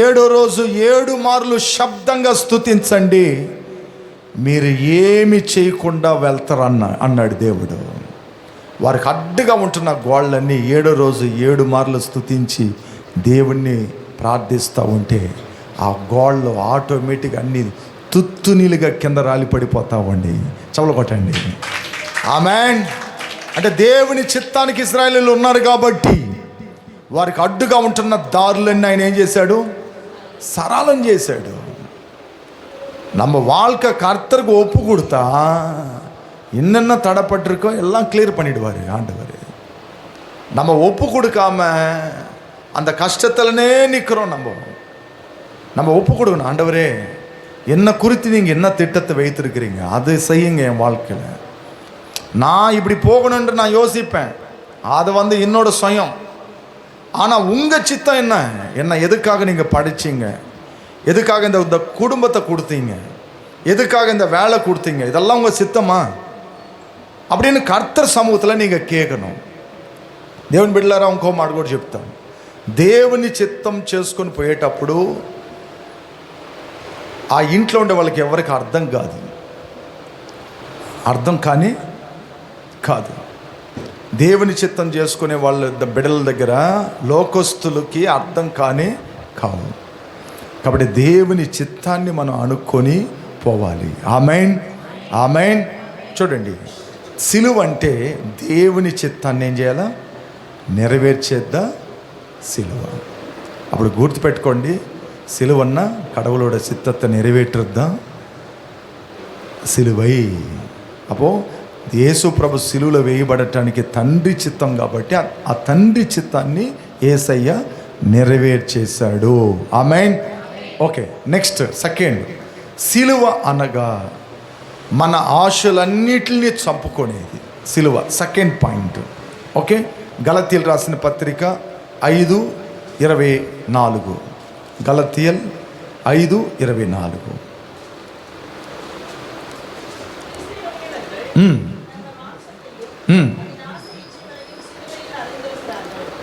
S1: 7వ రోజు 7 మార్లు శబ్దంగా స్తుతించండి, మీరు ఏమి చేయకుండా అన్నాడు దేవుడు. వారికి అడ్డుగా ఉంటున్న గోళ్ళన్నీ 7వ రోజు 7 మార్లు స్తుతించి దేవుణ్ణి ప్రార్థిస్తూ ఉంటే ఆ గోళ్ళు ఆటోమేటిక్గా అన్నీ తుత్తునీలుగా కింద రాలి పడిపోతావండి. చెవులు కొట్టండి. ఆమేన్. అంటే దేవుని చిత్తానికి ఇశ్రాయేలీయులు ఉన్నారు కాబట్టి వారికి అడ్డుగా ఉంటున్న దారులన్నీ ఆయన ఏం చేశాడు? సరళం చేశాడు. நம்ம வாழ்க்கை கர்த்தருக்கு ஒப்பு கொடுத்தா என்னென்ன தடைப்பட்டிருக்கோ எல்லாம் கிளியர் பண்ணிடுவார் ஆண்டவர். நம்ம ஒப்பு கொடுக்காம அந்த கஷ்டத்துலனே நிற்கிறோம். நம்ம ஒப்பு கொடுக்கணும். ஆண்டவரே, என்ன குறித்து நீங்கள் என்ன திட்டத்தை வைத்திருக்கிறீங்க, அது செய்யுங்க என் வாழ்க்கையில். நான் இப்படி போகணுன்ட்டு நான் யோசிப்பேன், அது என்னோட சுயம். ஆனால் உங்கள் சித்தம் என்ன, என்ன எதுக்காக நீங்கள் படிச்சீங்க, எதுக்காக இந்த குடும்பத்தை கொடுத்தீங்க, எதுக்காக இந்த வேலை கொடுத்தீங்க, இதெல்லாம் உங்கள் சித்தமா அப்படின்னு కర్తర్ సమూహத்தில் நீங்கள் కేకணும். దేవుని బిడ్డలారా ఇంకో మాట కూడా చెప్తాను. దేవుని చిత్తం చేసుకొని పోయేటప్పుడు ఆ ఇంట్లో ఉండే వాళ్ళకి ఎవరికి అర్థం కాదు, అర్థం కానీ కాదు. దేవుని చిత్తం చేసుకునే వాళ్ళ బిడ్డల దగ్గర లోకస్తులకి అర్థం కానీ కావు. కాబట్టి దేవుని చిత్తాన్ని మనం అనుకొని పోవాలి. ఆమేన్, ఆమేన్. చూడండి, సిలువ అంటే దేవుని చిత్తాన్ని ఏం చేయాలా? నెరవేర్చేద్దా సిలువ. అప్పుడు గుర్తుపెట్టుకోండి, సిలువన్న கடவுளோட சித்தத்தை நிறைவேற்றுதான் సిలువై. అపో యేసు ప్రభు సిలువలో వేయబడటానికి తండ్రి చిత్తం కాబట్టి ఆ తండ్రి చిత్తాన్ని యేసయ్య నెరవేర్చేశాడు. ఆమేన్. ఓకే, నెక్స్ట్ సెకండ్, సిలువ అనగా మన ఆశలన్నిటిని చంపుకునేది సిలువ. Second point. ఓకే, గలతీయులు రాసిన పత్రిక 5:24. గలతీయులు 5:24.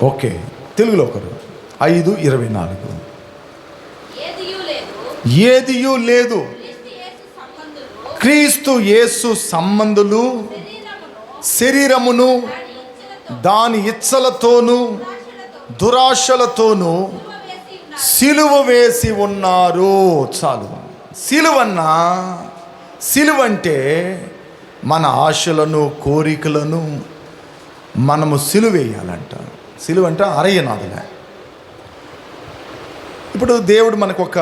S1: ఓకే, తెలుగులో ఒకరు 5:24. ఏదియు లేదు క్రీస్తు యేసు సంబంధులు శరీరమును దాని ఇచ్చలతోనూ దురాశలతోనూ సిలువ వేసి ఉన్నారు. చాలు. సిలువ అంటే మన ఆశలను కోరికలను మనము సిలువేయాలంట. సిలువ అంటే అరయ్యనాదులే. ఇప్పుడు దేవుడు మనకు ఒక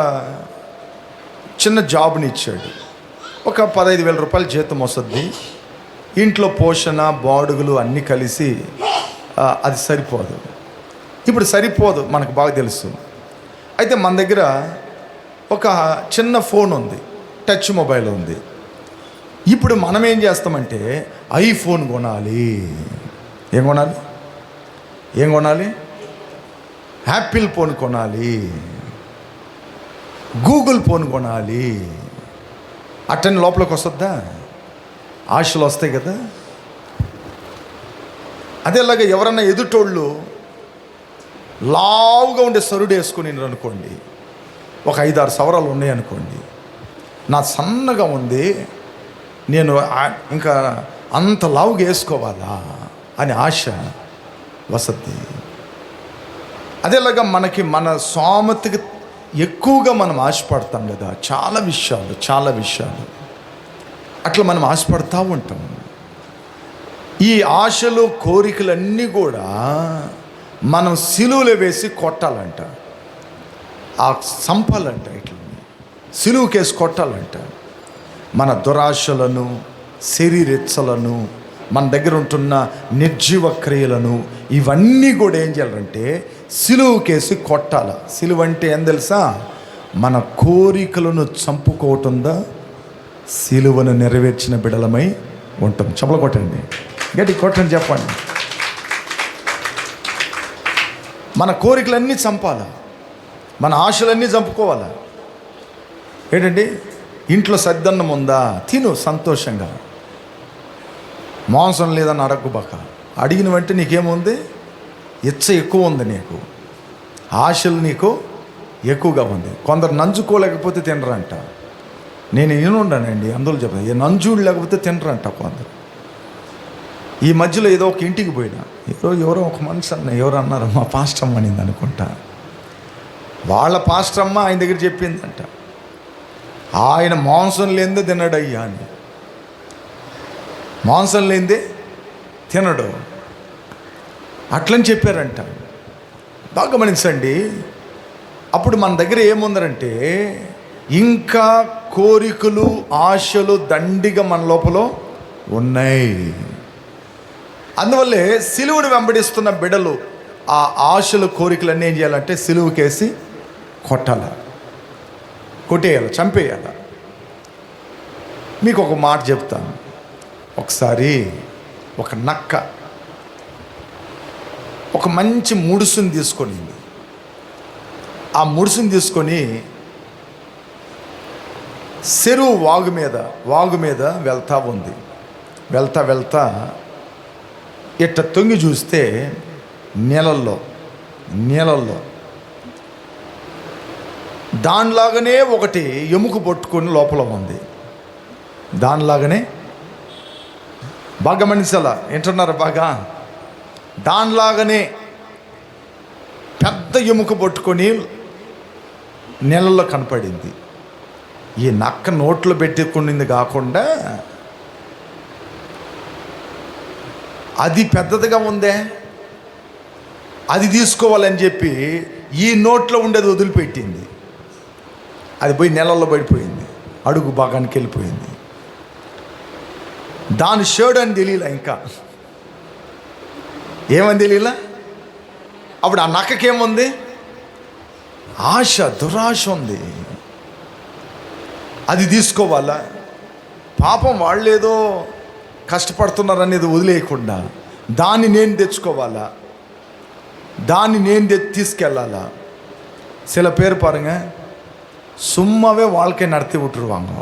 S1: చిన్న జాబ్ని ఇచ్చాడు. ఒక 15,000 రూపాయల జీతం వస్తుంది. ఇంట్లో పోషణ బాడుగులు అన్నీ కలిసి అది సరిపోదు. ఇప్పుడు సరిపోదు, మనకు బాగా తెలుసు. అయితే మన దగ్గర ఒక చిన్న ఫోన్ ఉంది, టచ్ మొబైల్ ఉంది. ఇప్పుడు మనం ఏం చేస్తామంటే ఐఫోన్ కొనాలి. ఏం కొనాలి? యాపిల్ ఫోన్ కొనాలి, గూగుల్ ఫోన్ కొనాలి. అట్టని లోపలికి వస్తుందా? ఆశలు వస్తాయి కదా. అదేలాగా ఎవరన్నా ఎదుటోళ్ళు లావుగా ఉండే సరుడు వేసుకుని అనుకోండి, ఒక 5-6 సవరాలు ఉన్నాయి అనుకోండి, నా సన్నగా ఉంది, నేను ఇంకా అంత లావుగా వేసుకోవాలా అని ఆశ వసతి. అదేలాగా మనకి మన సామర్థ్యకి ఎక్కువగా మనం ఆశపడతాం కదా, చాలా విషయాలు అట్లా మనం ఆశపడతా ఉంటాం. ఈ ఆశలు కోరికలన్నీ కూడా మనం సిలువలో వేసి కొట్టాలంట, సంపాలంట. ఇట్లా సిలువకేసి కొట్టాలంట. మన దురాశలను, శరీరెచ్చలను, మన దగ్గర ఉంటున్న నిర్జీవ క్రియలను ఇవన్నీ కూడా ఏం చేయాలంటే సిలువకేసి కొట్టాల. సిలువ అంటే ఏం తెలుసా? మన కోరికలను చంపుకోవటందా సిలువను నెరవేర్చిన బిడలమై ఉంటాం. చప్పలు కొట్టండి, గట్టి కొట్టండి, చెప్పండి. మన కోరికలన్నీ చంపాలా, మన ఆశలన్నీ చంపుకోవాలా. ఏంటండి, ఇంట్లో సద్దన్నం ఉందా, తిను సంతోషంగా. మాంసం లేదని అడగబాక. అడిగిన వెంటనే నీకేముంది? ఇచ్చ ఎక్కువ ఉంది, నీకు ఆశలు నీకు ఎక్కువగా ఉంది. కొందరు నంజుకోలేకపోతే తినరంట. నేను ఏనుండానండి అందులో చెప్పాను, ఏ నంజుడు లేకపోతే తినరంట కొందరు. ఈ మధ్యలో ఏదో ఒక ఇంటికి పోయినా, ఎవరో ఒక మనిషి ఎవరు అన్నారు, మా పాస్టర్ అమ్మ అనింది అనుకుంటా. వాళ్ళ పాస్టర్ అమ్మ ఆయన దగ్గర చెప్పిందంట, ఆయన మాంసం లేనిదే తినడయ్యా అని. మాంసం లేనిదే తినడు అట్లని చెప్పారంట. బాగా గమనించండి. అప్పుడు మన దగ్గర ఏముందంటే ఇంకా కోరికలు, ఆశలు దండిగా మన లోపల ఉన్నాయి. అందువల్లే సిలువును వెంబడిస్తున్న బిడలు ఆ ఆశలు, కోరికలన్నీ ఏం చేయాలంటే సిలువుకేసి కొట్టాల, కొట్టేయాలి, చంపేయాల. మీకు ఒక మాట చెప్తాను. ఒకసారి ఒక నక్క ఒక మంచి ముడుసుని తీసుకొనింది. ఆ ముడుసుని తీసుకొని చెరువు వాగు మీద వెళ్తా ఉంది. వెళ్తా ఇట్ట తొంగి చూస్తే నీళ్ళల్లో దానిలాగానే ఒకటి ఎముక పట్టుకొని లోపల ఉంది. దానిలాగానే బాగా గమనించాలా, వింటున్నారా బాగా? దానిలాగానే పెద్ద ఎముక పట్టుకొని నీళ్ళల్లో కనపడింది. ఈ నక్క నోట్లో పెట్టుకునింది కాకుండా అది పెద్దదిగా ఉందే, అది తీసుకోవాలని చెప్పి ఈ నోట్లో ఉండేది వదిలిపెట్టింది. అది పోయి నీళ్ళల్లో పడిపోయింది, అడుగు భాగానికి వెళ్ళిపోయింది. దాని షేడ్ అని తెలియలా, ఇంకా ఏమని తెలియలా. అప్పుడు ఆ నక్కకేముంది? ఆశ, దురాశ ఉంది. అది తీసుకోవాలా? పాపం వాళ్ళేదో కష్టపడుతున్నారు అనేది వదిలేయకుండా దాన్ని నేను తెచ్చుకోవాలా, దాన్ని నేను తీసుకెళ్ళాలా. சில பேர் பாருங்க சும்மாவே வாழ்க்கை நடத்தி விட்டுருவாங்க.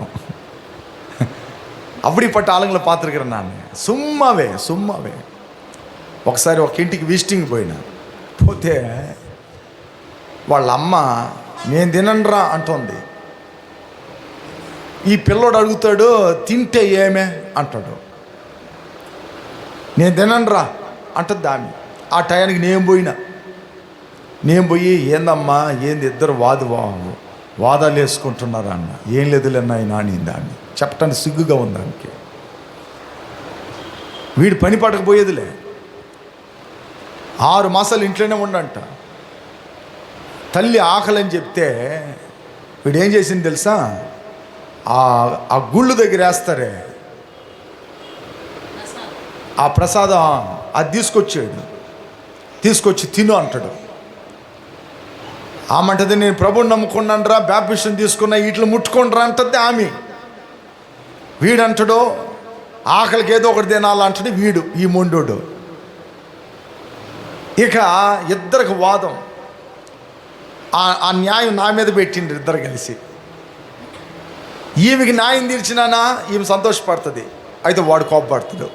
S1: அப்படிப்பட்ட ఆளுங்களை பார்த்துருக்கிறேன் நான். సుమ్మావే ఒకసారి ఒక ఇంటికి విజిటింగ్ పోయినా, పోతే వాళ్ళ అమ్మ నేను తిననురా అంటుంది. ఈ పిల్లోడు అడుగుతాడు తింటే ఏమే అంటాడు. నేను తిననురా అంటుంది ఆమె. ఆ టయానికి నేను పోయి ఏందమ్మా ఏంది ఇద్దరు వాదాలు వేసుకుంటున్నారా అన్న. ఏం లేదులేనా నానింది ఆమె. చెప్పటానికి సిగ్గుగా ఉంది ఆమెకి. వీడు పని పడకపోయేదిలే. 6 మాసాలు ఇంట్లోనే ఉండంట. తల్లి ఆకలని చెప్తే వీడు ఏం చేసింది తెలుసా, ఆ గుళ్ళు దగ్గర వేస్తారే ఆ ప్రసాదం, అది తీసుకొచ్చి తిను అంటాడు. ఆమంటది నేను ప్రభుని నమ్ముకున్నాను రా, బ్యాప్టిజం తీసుకున్నా, వీటిలో ముట్టుకోండిరా అంటది ఆమె. వీడంటాడు ఆకలికి ఏదో ఒకటి తినాలంటాడు వీడు, ఈ మొండోడు. ఇక ఇద్దరికి వాదం. ఆ న్యాయం నా మీద పెట్టిండ్రు ఇద్దరు కలిసి. ఈమెకి న్యాయం తీర్చినానా ఈమె సంతోషపడుతుంది, అయితే వాడు కోపపడుతాడు.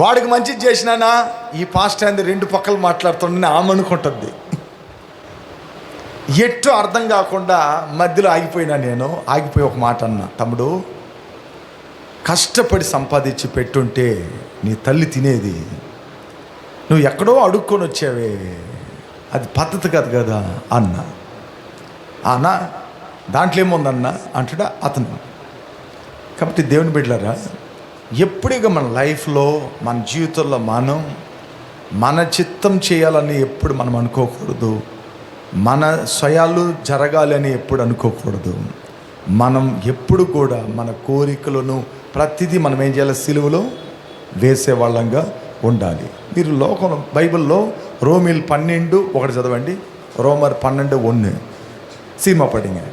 S1: వాడికి మంచిది చేసినానా ఈ పాస్ట్ అయింది 2 పక్కలు మాట్లాడుతుండని ఆమె అనుకుంటుంది. ఎట్టో అర్థం కాకుండా మధ్యలో ఆగిపోయి ఒక మాట అన్నా, తమ్ముడు కష్టపడి సంపాదించి పెట్టుంటే నీ తల్లి తినేది, నువ్వు ఎక్కడో అడుక్కొని వచ్చావే, అది పద్ధతి కాదు కదా అన్నా. దాంట్లో ఏముందన్నా అంటాడా అతను. కాబట్టి దేవుని బిడ్డలారా, ఎప్పుడుగా మన లైఫ్లో మన జీవితంలో మన చిత్తం చేయాలని ఎప్పుడు మనం అనుకోకూడదు. మన స్వయాలు జరగాలని ఎప్పుడు అనుకోకూడదు. మనం ఎప్పుడు కూడా మన కోరికలను ప్రతిదీ మనం ఏం చేయాలి, సిలువలో వేసేవాళ్ళంగా ఉండాలి. మీరు బైబిల్లో రోమీలు 12:1 చదవండి. రోమర్ 12:1 సీమా పడింగ్.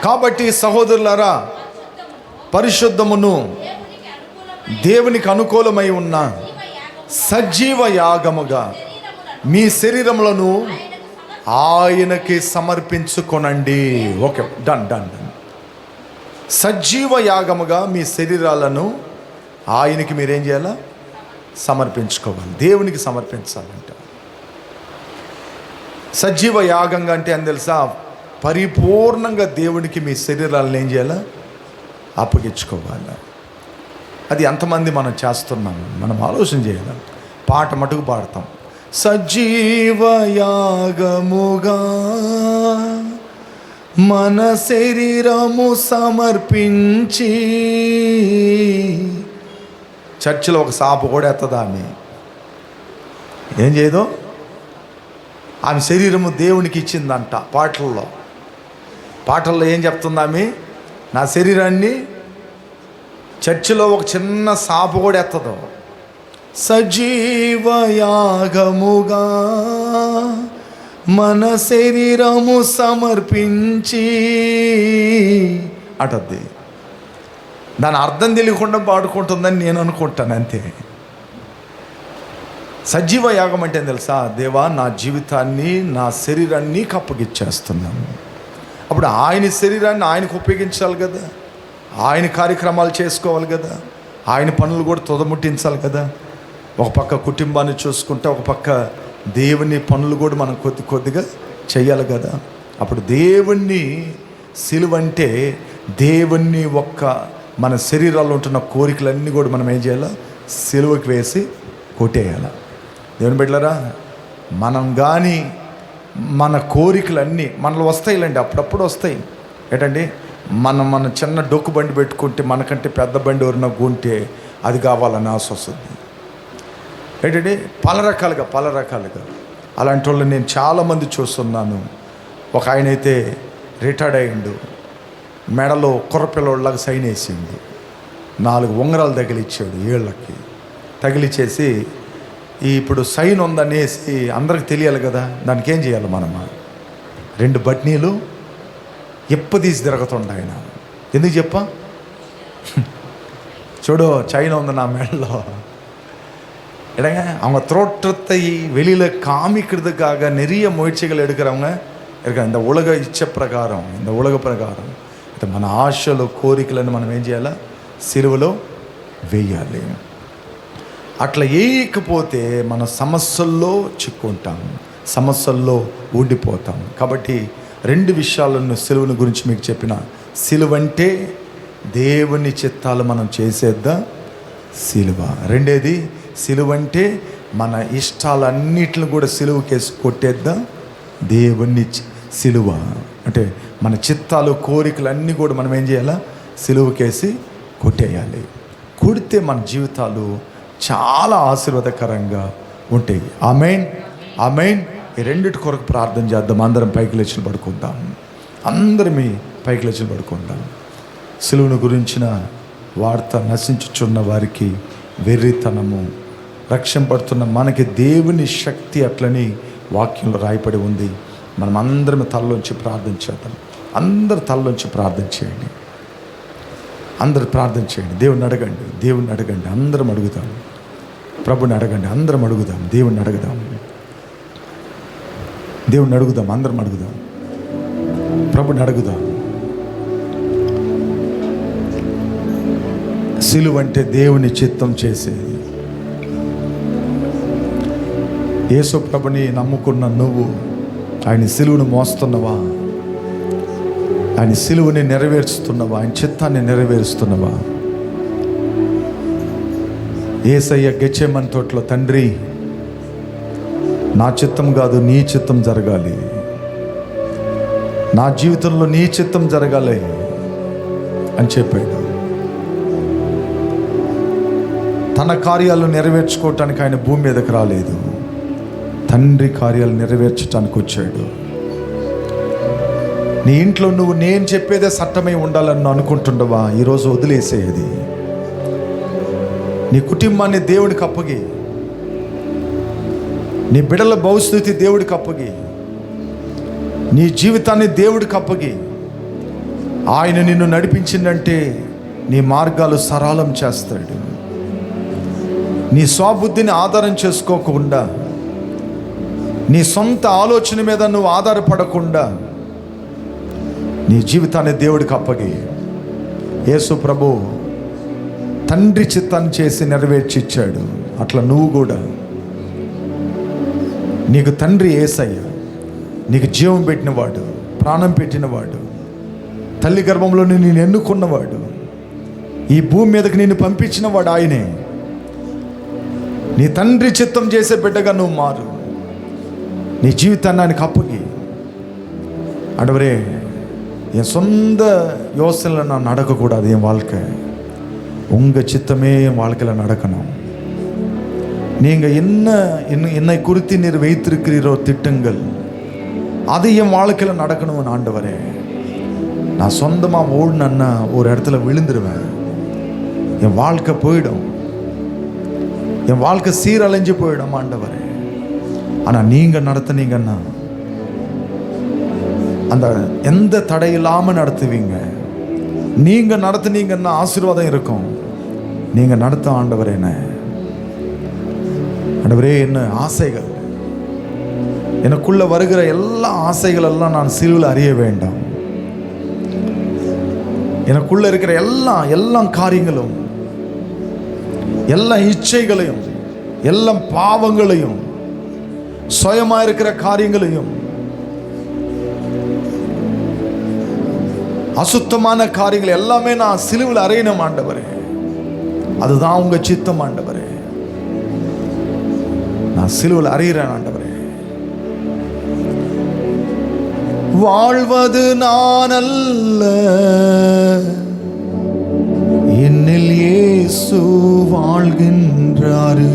S1: కాబట్టి సహోదరులారా, పరిశుద్ధమును దేవునికి అనుకూలమై ఉన్న సజీవ యాగముగా మీ శరీరములను ఆయనకి సమర్పించుకొనండి. Okay, done. సజీవ యాగముగా మీ శరీరాలను ఆయనకి మీరేం చేయాలా, సమర్పించుకోవాలి. దేవునికి సమర్పించాలంట. సజీవ యాగంగా అంటే అని తెలుసా, పరిపూర్ణంగా దేవునికి మీ శరీరాలను ఏం చేయాలా, అప్పగించుకోవాలి. అది ఎంతమంది మనం చేస్తున్నాము మనం ఆలోచన చేయాలి. పాట మటుకు పాడతాం, సజీవ యాగముగా మన శరీరము సమర్పించి. చర్చిలో ఒక సాపు కూడా ఎత్తదా ఆమె, ఏం చేయదు, ఆమె శరీరము దేవునికి ఇచ్చిందంట. పాటల్లో ఏం చెప్తుంది ఆమె, నా శరీరాన్ని, చర్చిలో ఒక చిన్న సాపు కూడా ఎత్తదు. సజీవ యాగముగా మన శరీరము సమర్పించి అంటది. దాని అర్థం తెలియకుండా పాడుకుంటుందని నేను అనుకుంటాను అంతే. సజీవ యాగం అంటే తెలుసా, దేవా నా జీవితాన్ని నా శరీరాన్ని నీకు అప్పగిచ్చేస్తున్నాను. అప్పుడు ఆయన శరీరాన్ని ఆయనకు ఉపయోగించాలి కదా, ఆయన కార్యక్రమాలు చేసుకోవాలి కదా, ఆయన పనులు కూడా తుదముట్టించాలి కదా. ఒక పక్క కుటుంబాన్ని చూసుకుంటే ఒక పక్క దేవుని పనులు కూడా మనం కొద్దిగా చెయ్యాలి కదా. అప్పుడు దేవుణ్ణి సిలువంటే దేవుణ్ణి మన శరీరాల్లో ఉంటున్న కోరికలన్నీ కూడా మనం ఏం చేయాలి, సిలువకి వేసి కొట్టేయాలి. దేవుని బిడ్డలారా, మనం కానీ మన కోరికలన్నీ మనలో వస్తాయిలేండి, అప్పుడప్పుడు వస్తాయి. ఏంటండి, మన చిన్న డొక్కు బండి పెట్టుకుంటే మనకంటే పెద్ద బండి ఎవరైనా గుంటే అది కావాలని ఆశ వస్తుంది. ఏంటంటే పలు రకాలుగా అలాంటి వాళ్ళు నేను చాలామంది చూస్తున్నాను. ఒక ఆయన అయితే రిటైర్డ్ అయ్యిండు, మెడలో కుర్రపిల్లలాగా సైన్ వేసింది, 4 ఉంగరాలు తగిలిచ్చాడు ఏళ్ళకి. తగిలిచ్చేసి ఇప్పుడు సైన్ ఉందనేసి అందరికి తెలియాలి కదా, దానికి ఏం చేయాలి, 2 బట్నీలు ఎప్పదీసి తిరగతుండ ఆయన. ఎందుకు చెప్పా, చూడు చైన్ ఉంది నా మెడలో, இடங்க அவங்க தோற்றத்தை வெளியில் காமிக்கிறதுக்காக நிறைய முயற்சிகள் எடுக்கிறவங்க இருக்காங்க. இந்த ఉలగ ఇచ్చ ప్రకారం, இந்த ఉలగ ప్రకారం అంటే మన ఆశలు కోరికలను మనం ఏం చేయాలి? సిలువలో వేయాలి. అట్లా వేయకపోతే మన సమస్యల్లో చిక్కుంటాం, సమస్యల్లో ఉండిపోతాం. కాబట్టి 2 విషయాలను సిలువను గురించి మీకు చెప్పిన. సిలువ అంటే దేవుని చిత్తాలు మనం చేసేద్దాం సిలువ. రెండేది, సిలువ అంటే మన ఇష్టాలన్నిటిని కూడా సిలువకేసి కొట్టేద్దాం దేవుని సిలువ. అంటే మన చిత్తాలు కోరికలు అన్నీ కూడా మనం ఏం చేయాలా? సిలువకేసి కొట్టేయాలి. కొడితే మన జీవితాలు చాలా ఆశీర్వాదకరంగా ఉంటాయి. ఆమేన్, ఆమేన్. ఈ రెండిటి కొరకు ప్రార్థన చేద్దాం. అందరం పైకి లేచి పడుకుందాం. అందరం పైకి లేచి పడుకుందాం. సిలువను గురించిన వార్త నశించుచున్న వారికి వెర్రితనము, రక్షింపడుతున్న మనకి దేవుని శక్తి అట్లని వాక్యంలో రాయపడి ఉంది. మనం అందరం తలలోంచి ప్రార్థన చేద్దాం. అందరు తలలోంచి ప్రార్థన చేయండి. అందరు ప్రార్థన చేయండి. దేవుని అడగండి, దేవుని అడగండి. అందరం అడుగుదాం. ప్రభుని అడగండి. అందరం అడుగుదాం. దేవుని అడుగుదాం. దేవుని అడుగుదాం. అందరం అడుగుదాం. ప్రభుని అడుగుదాం. సిలువ అంటే దేవుని చిత్తం చేసేది. యేసు ప్రభుని నమ్ముకున్న నువ్వు ఆయన సిలువను మోస్తున్నవా? ఆయన సిలువని నెరవేరుస్తున్నావా? ఆయన చిత్తాన్ని నెరవేరుస్తున్నావా? యేసయ్య గెత్సేమనే తోటలో, తండ్రి నా చిత్తం కాదు నీ చిత్తం జరగాలి, నా జీవితంలో నీ చిత్తం జరగాలి అని చెప్పాడు. తన కార్యాలను నెరవేర్చుకోవటానికి ఆయన భూమి మీదకి రాలేదు, తండ్రి కార్యాలు నెరవేర్చడానికి వచ్చాడు. నీ ఇంట్లో నువ్వు నేను చెప్పేదే చట్టమై ఉండాలని అనుకుంటుండవా? ఈరోజు వదిలేసేది. నీ కుటుంబాన్ని దేవుడికి అప్పగి, నీ బిడ్డల భవిష్యత్తు దేవుడికి అప్పగి, నీ జీవితాన్ని దేవుడికి అప్పగి. ఆయన నిన్ను నడిపించిందంటే నీ మార్గాలు సరళం చేస్తాడు. నీ స్వబుద్ధిని ఆధారం చేసుకోకుండా, నీ సొంత ఆలోచన మీద నువ్వు ఆధారపడకుండా నీ జీవితాన్ని దేవుడికి అప్పగి. యేసు ప్రభు తండ్రి చిత్తాన్ని చేసి నెరవేర్చి ఇచ్చాడు. అట్లా నువ్వు కూడా, నీకు తండ్రి యేసయ్య, నీకు జీవం పెట్టినవాడు, ప్రాణం పెట్టినవాడు, తల్లి గర్భంలో నిన్ను ఎన్నుకున్నవాడు, ఈ భూమి మీదకి నిన్ను పంపించినవాడు ఆయనే. నీ తండ్రి చిత్తం చేసే బిడ్డగా నువ్వు మారు. నీ జీవితాన్ని ఆయనకు అప్పగి. அண்டவரே, என் சொந்த யோசனையில் நான் நடக்கக்கூடாது. என் வாழ்க்கை உங்கள் சித்தமே என் வாழ்க்கையில் நடக்கணும். நீங்கள் என்னை குறித்து நீர் வைத்திருக்கிறீரோ திட்டங்கள், அது என் வாழ்க்கையில் நடக்கணும்னு ஆண்டவரே. நான் சொந்தமாக ஓடினேன்னா ஒரு இடத்துல விழுந்துருவேன், என் வாழ்க்கை போயிடும், என் வாழ்க்கை சீரழிஞ்சு போயிடும் ஆண்டவரே. ஆனால் நீங்கள் நடத்துனீங்கன்னா அந்த எந்த தடை இல்லாமல் நடத்துவீங்க. நீங்கள் நடத்துனீங்கன்னா ஆசீர்வாதம் இருக்கும். நீங்கள் நடத்த ஆண்டவரே, என்ன ஆண்டவரே, என்ன ஆசைகள், எனக்குள்ள வருகிற எல்லா ஆசைகள் எல்லாம் நான் சிலுவையில் அறிய வேண்டாம். எனக்குள்ள இருக்கிற எல்லா காரியங்களும், எல்லா இச்சைகளையும், எல்லா பாவங்களையும், சுயமாக இருக்கிற காரியங்களையும், அசுத்தமான காரியங்கள் எல்லாமே நான் சிலுவையில் அறையணும் ஆண்டவரே. அதுதான் உங்க சித்தம் ஆண்டவரே. நான் சிலுவையில் அறையிறேன் ஆண்டவரே. வாழ்வது நான் அல்ல, என்னில் இயேசு வாழ்கின்றாரு.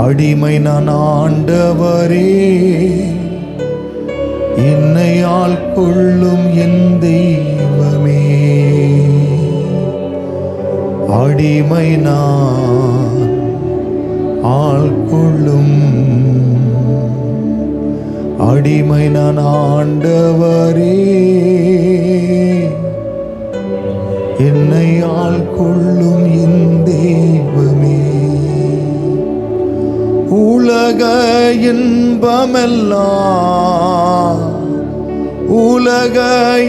S1: அடிமை நான் ஆண்டவரே, என்னை ஆள்கொள்ளும் என் தெய்வமே. அடிமை நான் ஆள்கொள்ளும், அடிமை நான் ஆண்டவரே, என்னை ஆள்கொள்ளும் என் தெய்வமே. உலக இன்பமெல்லாம் உலக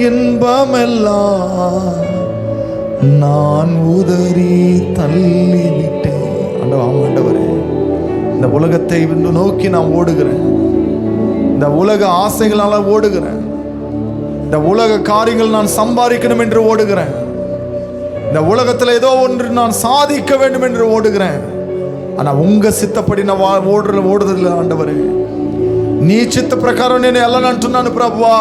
S1: இன்பமெல்லாம் நான் உதறி தள்ளிவிட்டேன். ஆண்டவரே, இந்த உலகத்தை நோக்கி நான் ஓடுகிறேன். இந்த உலக ஆசைகளால ஓடுகிறேன். இந்த உலக காரியங்கள் நான் சம்பாதிக்கணும் என்று ஓடுகிறேன். இந்த உலகத்தில் ஏதோ ஒன்று நான் சாதிக்க வேண்டும் என்று ஓடுகிறேன். ஆனால் உங்க சித்தப்படி நான் ఓడుదల ఆండవరే. నీ చిత్త ప్రకారం నేను వెళ్ళనంటున్నాను ప్రభువా.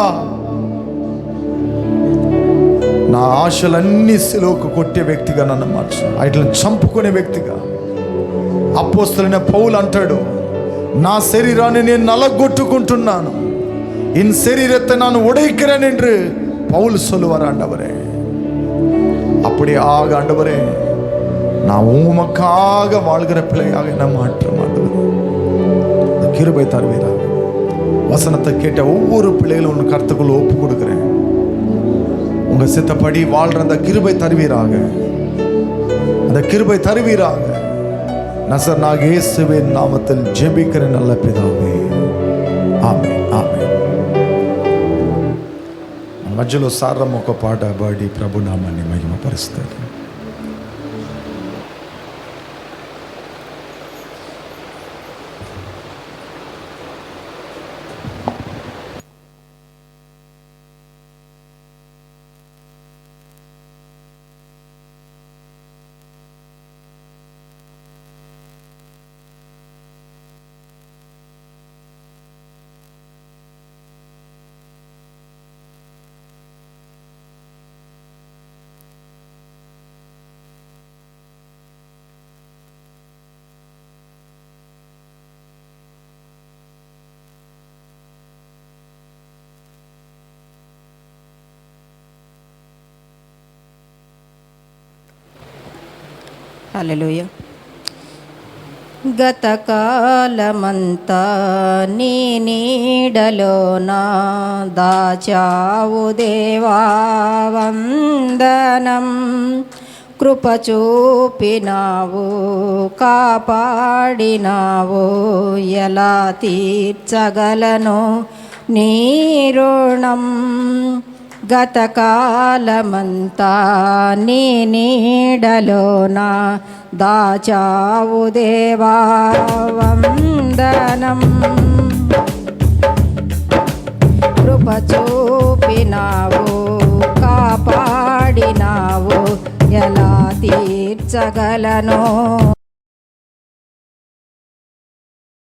S1: నా ఆశలన్నీ సిలువకు కొట్టే వ్యక్తిగా నన్ను మార్చు. వాటిని చంపుకునే వ్యక్తిగా. అపోస్తలుడైన పౌలు అంటాడు, నా శరీరాన్ని నేను నలగొట్టుకుంటున్నాను, என் சரீரத்தை நான் உடைக்கிறேன் என்று பவுல் சொல்லுவார் ஆண்டவரே. அப்படி ஆக ஆண்டவரே, நான் உமக்காக வாழ்கிற பிள்ளையாக என்ன மாற்றம் ஆண்டவரே. கிருபை தருவீராக. வசனத்தை கேட்ட ஒவ்வொரு பிள்ளைகளும் உன் கருத்துக்குள்ள ஒப்பு கொடுக்கிறேன். உங்க சித்தப்படி வாழ்ற அந்த கிருபை தருவீராக. அந்த கிருபை தருவீராக. நசரேயனாகிய இயேசுவின் நாமத்தில் ஜெபிக்கிற நல்ல பிதாவே, ఆమేన్, ఆమేన్. మధ్యలో సారం ఒక పాట పాడి ప్రభు నామాన్ని మహిమపరుస్తారు.
S2: హల్లెలూయా. గతకాలమంతా నీ నీడలోన దాచావు దేవా వందనం. కృప చూపినావు, కాపాడినావు, ఎలా తీర్చగలను నీ రుణం. గతకాలమంతా నీ నీడలోన దాచావు దేవా వందనం. కృప చూపినావు, కాపాడినావు, ఎలా తీర్చగలను